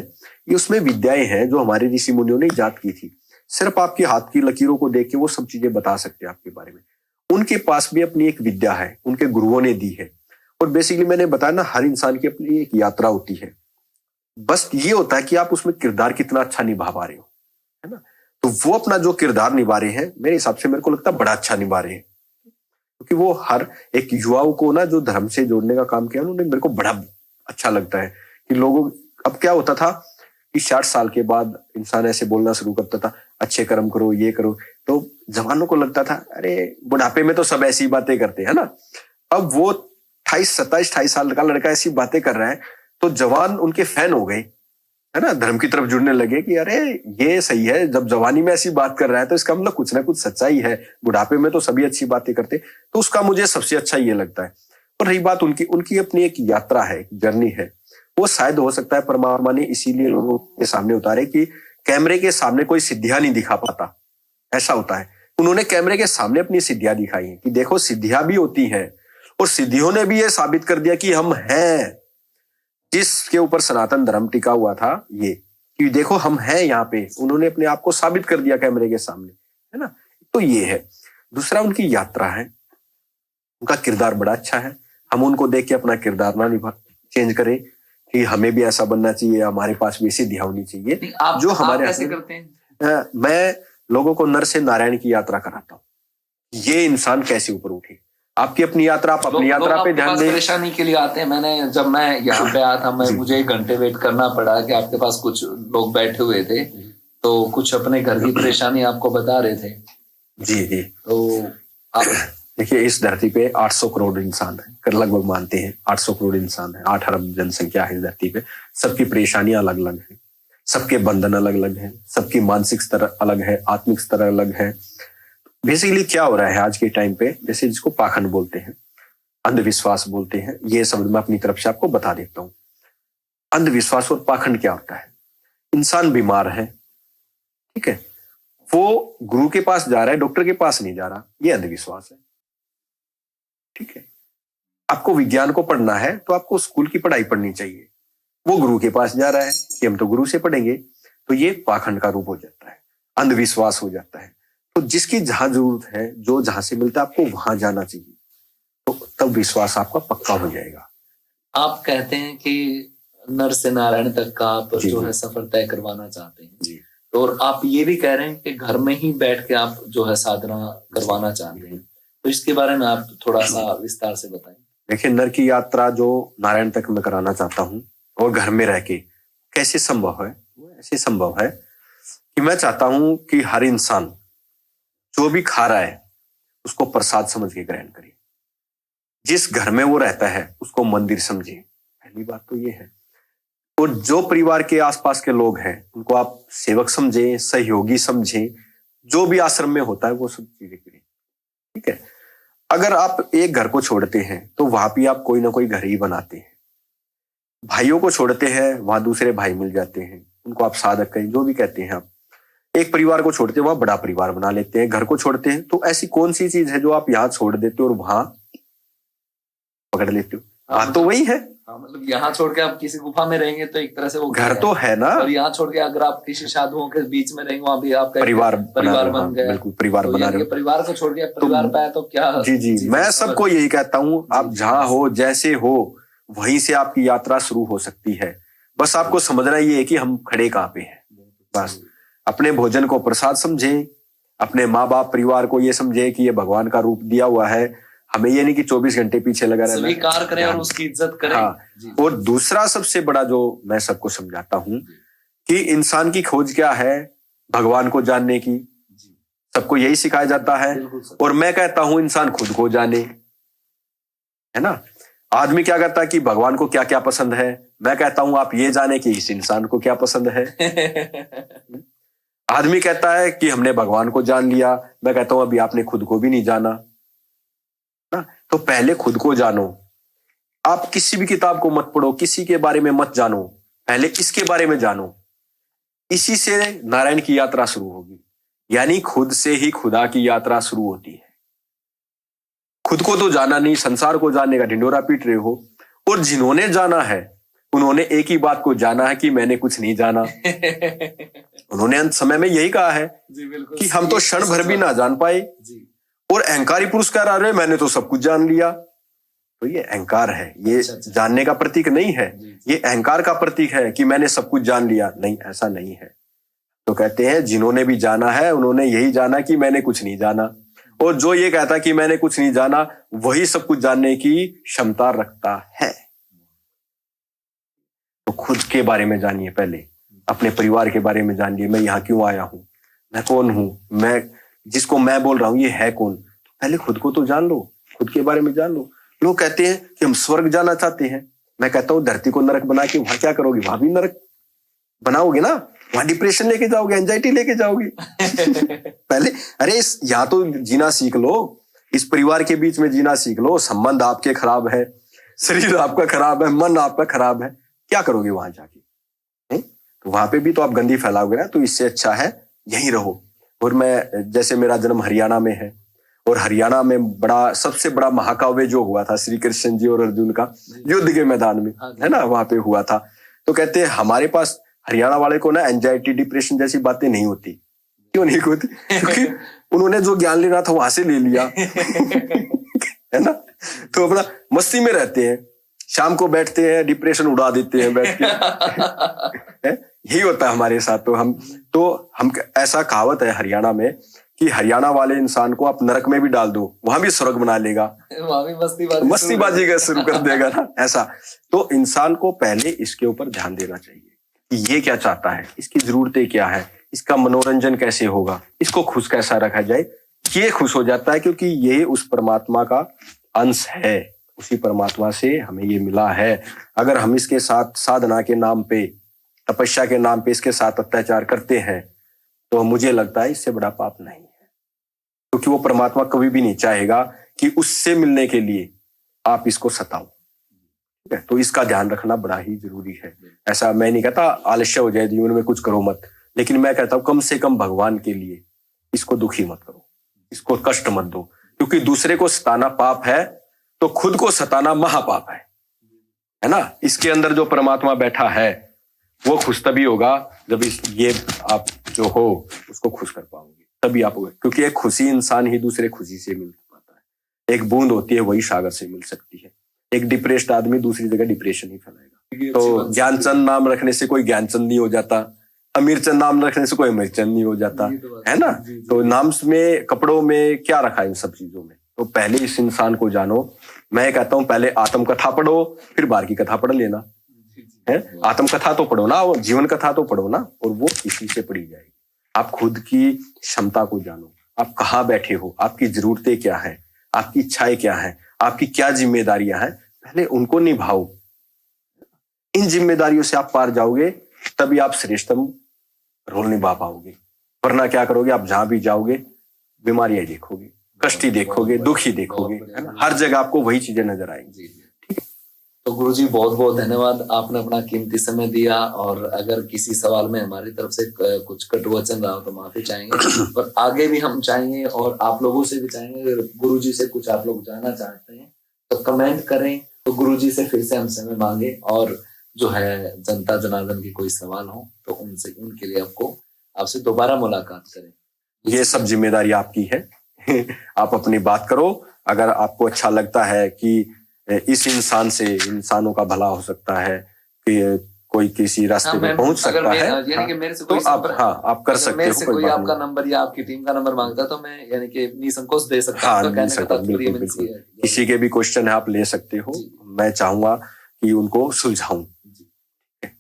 ये उसमें विद्याएं हैं जो हमारे ऋषि मुनियों ने इजाद की थी। सिर्फ आपके हाथ की लकीरों को देख के वो सब चीजें बता सकते हैं आपके बारे में। उनके पास भी अपनी एक विद्या है, उनके गुरुओं ने दी है। और बेसिकली मैंने बताया ना, हर इंसान की अपनी एक यात्रा होती है। बस ये होता है कि आप उसमें किरदार कितना अच्छा निभा पा रहे हो, है ना। तो वो अपना जो किरदार निभा रहे हैं, मेरे हिसाब से मेरे को लगता है बड़ा अच्छा निभा रहे हैं, क्योंकि वो हर एक युवाओं को ना जो धर्म से जोड़ने का काम किया उन्होंने, मेरे को बड़ा अच्छा लगता है कि लोगों, अब क्या होता था कि 60 साल के बाद इंसान ऐसे बोलना शुरू करता था, अच्छे कर्म करो, ये करो, तो जवानों को लगता था अरे बुढ़ापे में तो सब ऐसी बातें करते हैं ना। अब वो 28 साल का लड़का ऐसी बातें कर रहा है तो जवान उनके फैन हो गए, है ना, धर्म की तरफ जुड़ने लगे कि अरे ये सही है, जब जवानी में ऐसी बात कर रहा है तो इसका मतलब कुछ ना कुछ सच्चाई है, बुढ़ापे में तो सभी अच्छी बातें करते। तो उसका मुझे सबसे अच्छा ये लगता है। और रही बात उनकी अपनी एक यात्रा है, जर्नी है, वो शायद हो सकता है परमात्मा ने इसीलिए लोगों के सामने उतारे कि कैमरे के सामने कोई सिद्धियां नहीं दिखा पाता, ऐसा होता है। उन्होंने कैमरे के सामने अपनी सिद्धियां दिखाई है कि देखो सिद्धियां भी होती हैं, और सिद्धियों ने भी ये साबित कर दिया कि हम हैं, जिसके ऊपर सनातन धर्म टिका हुआ था, ये कि देखो हम हैं यहाँ पे। उन्होंने अपने आप को साबित कर दिया कैमरे के सामने, है ना। तो ये है। दूसरा उनकी यात्रा है, उनका किरदार बड़ा अच्छा है। हम उनको देख के अपना किरदार ना चेंज करें कि हमें भी ऐसा बनना चाहिए, हमारे पास भी सिद्धियां होनी चाहिए। आप, जो हमारे कैसे करते हैं? मैं लोगों को नर से नारायण की यात्रा कराता हूँ, ये इंसान कैसे ऊपर उठे। आपकी अपनी यात्रा, आप अपनी यात्रा पे ध्यान दें। परेशानी के लिए आते हैं। जब मैं यहाँ पे आया था, मुझे 1 घंटे वेट करना पड़ा कि आपके पास कुछ लोग बैठे हुए थे, तो कुछ अपने घर की परेशानी आपको बता रहे थे। जी। तो आप देखिए, इस धरती पे 800 करोड़ इंसान है, लगभग मानते हैं 800 करोड़ इंसान है, 8 अरब जनसंख्या है इस धरती पे। सबकी परेशानियां अलग अलग है, सबके बंधन अलग अलग है, सबकी मानसिक स्तर अलग है, आत्मिक स्तर अलग है। बेसिकली क्या हो रहा है आज के टाइम पे, जैसे जिसको पाखंड बोलते हैं, अंधविश्वास बोलते हैं, ये शब्द मैं अपनी तरफ से आपको बता देता हूँ। अंधविश्वास और पाखंड क्या होता है? इंसान बीमार है, ठीक है, वो गुरु के पास जा रहा है, डॉक्टर के पास नहीं जा रहा, ये अंधविश्वास है, ठीक है। आपको विज्ञान को पढ़ना है तो आपको स्कूल की पढ़ाई पढ़नी चाहिए, वो गुरु के पास जा रहा है कि हम तो गुरु से पढ़ेंगे, तो ये पाखंड का रूप हो जाता है, अंधविश्वास हो जाता है। तो जिसकी जहां जरूरत है, जो जहां से मिलता है, आपको वहां जाना चाहिए, तो तब विश्वास आपका पक्का हो जाएगा। आप कहते हैं कि नर से नारायण तक का आप जो है सफर तय करवाना चाहते हैं जी। और आप ये भी कह रहे हैं कि घर में ही बैठ के आप जो है साधना करवाना चाहते हैं, तो इसके बारे में आप थोड़ा सा विस्तार से बताएं। देखिए, नर की यात्रा जो नारायण तक मैं कराना चाहता हूँ, और घर में रह के कैसे संभव है? वो ऐसे संभव है कि मैं चाहता हूं कि हर इंसान जो भी खा रहा है उसको प्रसाद समझ के ग्रहण करे। जिस घर में वो रहता है उसको मंदिर समझे, पहली बात तो ये है। और जो परिवार के आसपास के लोग हैं उनको आप सेवक समझें, सहयोगी समझें, जो भी आश्रम में होता है वो सब चीजें करें, ठीक है। अगर आप एक घर को छोड़ते हैं तो वहां भी आप कोई ना कोई घर ही बनाते हैं। भाइयों को छोड़ते हैं, वहां दूसरे भाई मिल जाते हैं, उनको आप साधक कहें, जो भी कहते हैं आप। एक परिवार को छोड़ते हैं, वहां बड़ा परिवार बना लेते हैं। घर को छोड़ते हैं तो ऐसी कौन सी चीज है जो आप यहाँ छोड़ देते हो और वहां पकड़ लेते हो? हाँ, तो वही है। मतलब यहाँ छोड़ के आप किसी गुफा में रहेंगे तो एक तरह से वो घर तो है ना, और यहाँ छोड़ के अगर आप किसी साधुओं के बीच में रहेंगे, वहां भी आपका परिवार बन गया। बिल्कुल परिवार बना रहे हो। परिवार को छोड़ के परिवार पाया तो क्या? जी, मैं सबको यही कहता हूँ, आप जहाँ हो, जैसे हो, वहीं से आपकी यात्रा शुरू हो सकती है। बस आपको समझना ये है कि हम खड़े कहाँ पे हैं। बस अपने भोजन को प्रसाद समझें, अपने माँ बाप परिवार को ये समझे कि ये भगवान का रूप दिया हुआ है, हमें ये नहीं कि 24 घंटे पीछे लगा रहना, स्वीकार करें और उसकी इज्जत करें। हाँ। और दूसरा सबसे बड़ा जो मैं सबको समझाता हूँ कि इंसान की खोज क्या है, भगवान को जानने की, सबको यही सिखाया जाता है। और मैं कहता हूं इंसान खुद को जाने, है ना। आदमी क्या कहता है कि भगवान को क्या क्या पसंद है, मैं कहता हूं आप ये जाने कि इस इंसान को क्या पसंद है। आदमी कहता है कि हमने भगवान को जान लिया, मैं कहता हूं अभी आपने खुद को भी नहीं जाना ना। तो पहले खुद को जानो। आप किसी भी किताब को मत पढ़ो, किसी के बारे में मत जानो, पहले इसके बारे में जानो। इसी से नारायण की यात्रा शुरू होगी, यानी खुद से ही खुदा की यात्रा शुरू होती है। खुद को तो जाना नहीं, संसार को जानने का ढिंडोरा पीट रहे हो। और जिन्होंने जाना है उन्होंने एक ही बात को जाना है कि मैंने कुछ नहीं जाना। उन्होंने अंत समय में यही कहा है कि हम तो क्षण भर भी ना जान पाए। और अहंकारी पुरुष कह रहा है मैंने तो सब कुछ जान लिया। तो ये अहंकार है, ये जानने का प्रतीक नहीं है, ये अहंकार का प्रतीक है कि मैंने सब कुछ जान लिया। नहीं, ऐसा नहीं है। तो कहते हैं जिन्होंने भी जाना है उन्होंने यही जाना कि मैंने कुछ नहीं जाना। और जो ये कहता कि मैंने कुछ नहीं जाना, वही सब कुछ जानने की क्षमता रखता है। तो खुद के बारे में जानिए, पहले अपने परिवार के बारे में जानिए। मैं यहाँ क्यों आया हूं, मैं कौन हूं, मैं जिसको मैं बोल रहा हूं ये है कौन। पहले खुद को तो जान लो, खुद के बारे में जान लो। लोग कहते हैं कि हम स्वर्ग जाना चाहते हैं, मैं कहता हूं धरती को नरक बना के वहां क्या करोगे, वहां भी नरक बनाओगे ना, वहां डिप्रेशन लेके जाओगे, एंजाइटी लेके जाओगे। पहले अरे यहाँ तो जीना सीख लो, इस परिवार के बीच में जीना सीख लो। संबंध आपके खराब है, शरीर आपका खराब है, मन आपका खराब है, क्या करोगे वहां जाके। तो वहां पे भी तो आप गंदी फैलाओगे ना। तो इससे अच्छा है यहीं रहो। और मैं जैसे मेरा जन्म हरियाणा में है, और हरियाणा में बड़ा सबसे बड़ा महाकाव्य जो हुआ था श्री कृष्ण जी और अर्जुन का युद्ध के मैदान में, है ना, वहां पे हुआ था। तो कहते हैं हमारे पास हरियाणा वाले को ना एंजाइटी डिप्रेशन जैसी बातें नहीं होती। क्यों नहीं होती? क्योंकि उन्होंने जो ज्ञान लेना था वहां से ले लिया। है ना। तो अपना मस्ती में रहते हैं, शाम को बैठते हैं डिप्रेशन उड़ा देते हैं बैठ के। यही होता है हमारे साथ। तो हम ऐसा कहावत है हरियाणा में कि हरियाणा वाले इंसान को आप नरक में भी डाल दो, वहां भी स्वर्ग बना लेगा, वहां भी मस्तीबाजी का शुरू कर देगा ना, ऐसा। तो इंसान को पहले इसके ऊपर ध्यान देना चाहिए कि ये क्या चाहता है, इसकी जरूरतें क्या है, इसका मनोरंजन कैसे होगा, इसको खुश कैसा रखा जाए। ये खुश हो जाता है क्योंकि ये उस परमात्मा का अंश है, उसी परमात्मा से हमें ये मिला है। अगर हम इसके साथ साधना के नाम पे, तपस्या के नाम पे इसके साथ अत्याचार करते हैं तो मुझे लगता है इससे बड़ा पाप नहीं है। क्योंकि वो परमात्मा कभी भी नहीं चाहेगा कि उससे मिलने के लिए आप इसको सताओ। तो इसका ध्यान रखना बड़ा ही जरूरी है। ऐसा मैं नहीं कहता आलस्य हो जाए जीवन में, कुछ करो मत, लेकिन मैं कहता हूं कम से कम भगवान के लिए इसको दुखी मत करो, इसको कष्ट मत दो। क्योंकि दूसरे को सताना पाप है तो खुद को सताना महापाप है ना। इसके अंदर जो परमात्मा बैठा है वो खुश तभी होगा जब ये आप जो हो उसको खुश कर पाओगे, तभी आप होगे। क्योंकि एक खुशी इंसान ही दूसरे खुशी से मिल पाता है। एक बूंद होती है वही सागर से मिल सकती है। एक डिप्रेस्ड आदमी दूसरी जगह डिप्रेशन ही फैलाएगा। तो ज्ञानचंद नाम रखने से कोई ज्ञानचंद नहीं हो जाता, अमीरचंद नाम रखने से कोई अमीरचंद नहीं हो जाता, है ना। तो नाम में, कपड़ों में क्या रखा है इन सब चीजों में। तो पहले इस इंसान को जानो। मैं कहता हूं पहले आत्म कथा पढ़ो, फिर बाहर की कथा पढ़ लेना है। आत्म कथा तो पढ़ो ना, वो जीवन कथा तो पढ़ो ना, और वो इसी से पढ़ी जाएगी। आप खुद की क्षमता को जानो, आप कहाँ बैठे हो, आपकी जरूरतें क्या है, आपकी इच्छाएं क्या है, आपकी क्या जिम्मेदारियां हैं, पहले उनको निभाओ। इन जिम्मेदारियों से आप पार जाओगे तभी आप श्रेष्ठतम रोल निभा पाओगे। वरना क्या करोगे, आप जहां भी जाओगे बीमारियां देखोगे, कष्ट ही देखोगे, दुख ही देखोगे, है ना। हर जगह आपको वही चीजें नजर आएंगी। तो गुरुजी बहुत बहुत धन्यवाद, आपने अपना कीमती समय दिया। और अगर किसी सवाल में हमारी तरफ से कुछ कटु वचन रहा हो तो माफी चाहेंगे, और आगे भी हम चाहेंगे और आप लोगों से भी चाहेंगे, अगर गुरुजी से कुछ आप लोग जानना चाहते हैं तो कमेंट करें, तो गुरुजी से फिर से हम समय मांगे। और जो है जनता जनार्दन की कोई सवाल हो तो उनसे, उनके लिए आपसे दोबारा मुलाकात करें। ये सब जिम्मेदारी आपकी है। आप अपनी बात करो। अगर आपको अच्छा लगता है कि इस इंसान से इंसानों का भला हो सकता है, कि कोई किसी रास्ते में पहुंच सकता है, यानी कि मेरे से तो कोई आप कर सकते मेरे हो, से कोई कोई बात आपका नहीं। नंबर या आपकी टीम का नंबर मांगता है तो मैं यानी कि निसंकोच दे सकता हाँ, हूँ। तो कहने का बिल्कुल तात्पर्य बिल्कुल मीन्स ये बिल्कुल, है। किसी के भी क्वेश्चन है आप ले सकते हो, मैं चाहूंगा कि उनको सुलझाऊं,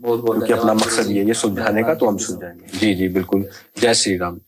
बहुत बहुत क्योंकि अपना धन्यवाद मकसद गुरुजी, ये आपने सुलझाने अपना का, तो हम कीमती समय सुलझाएंगे। जी जी बिल्कुल। जय श्री राम।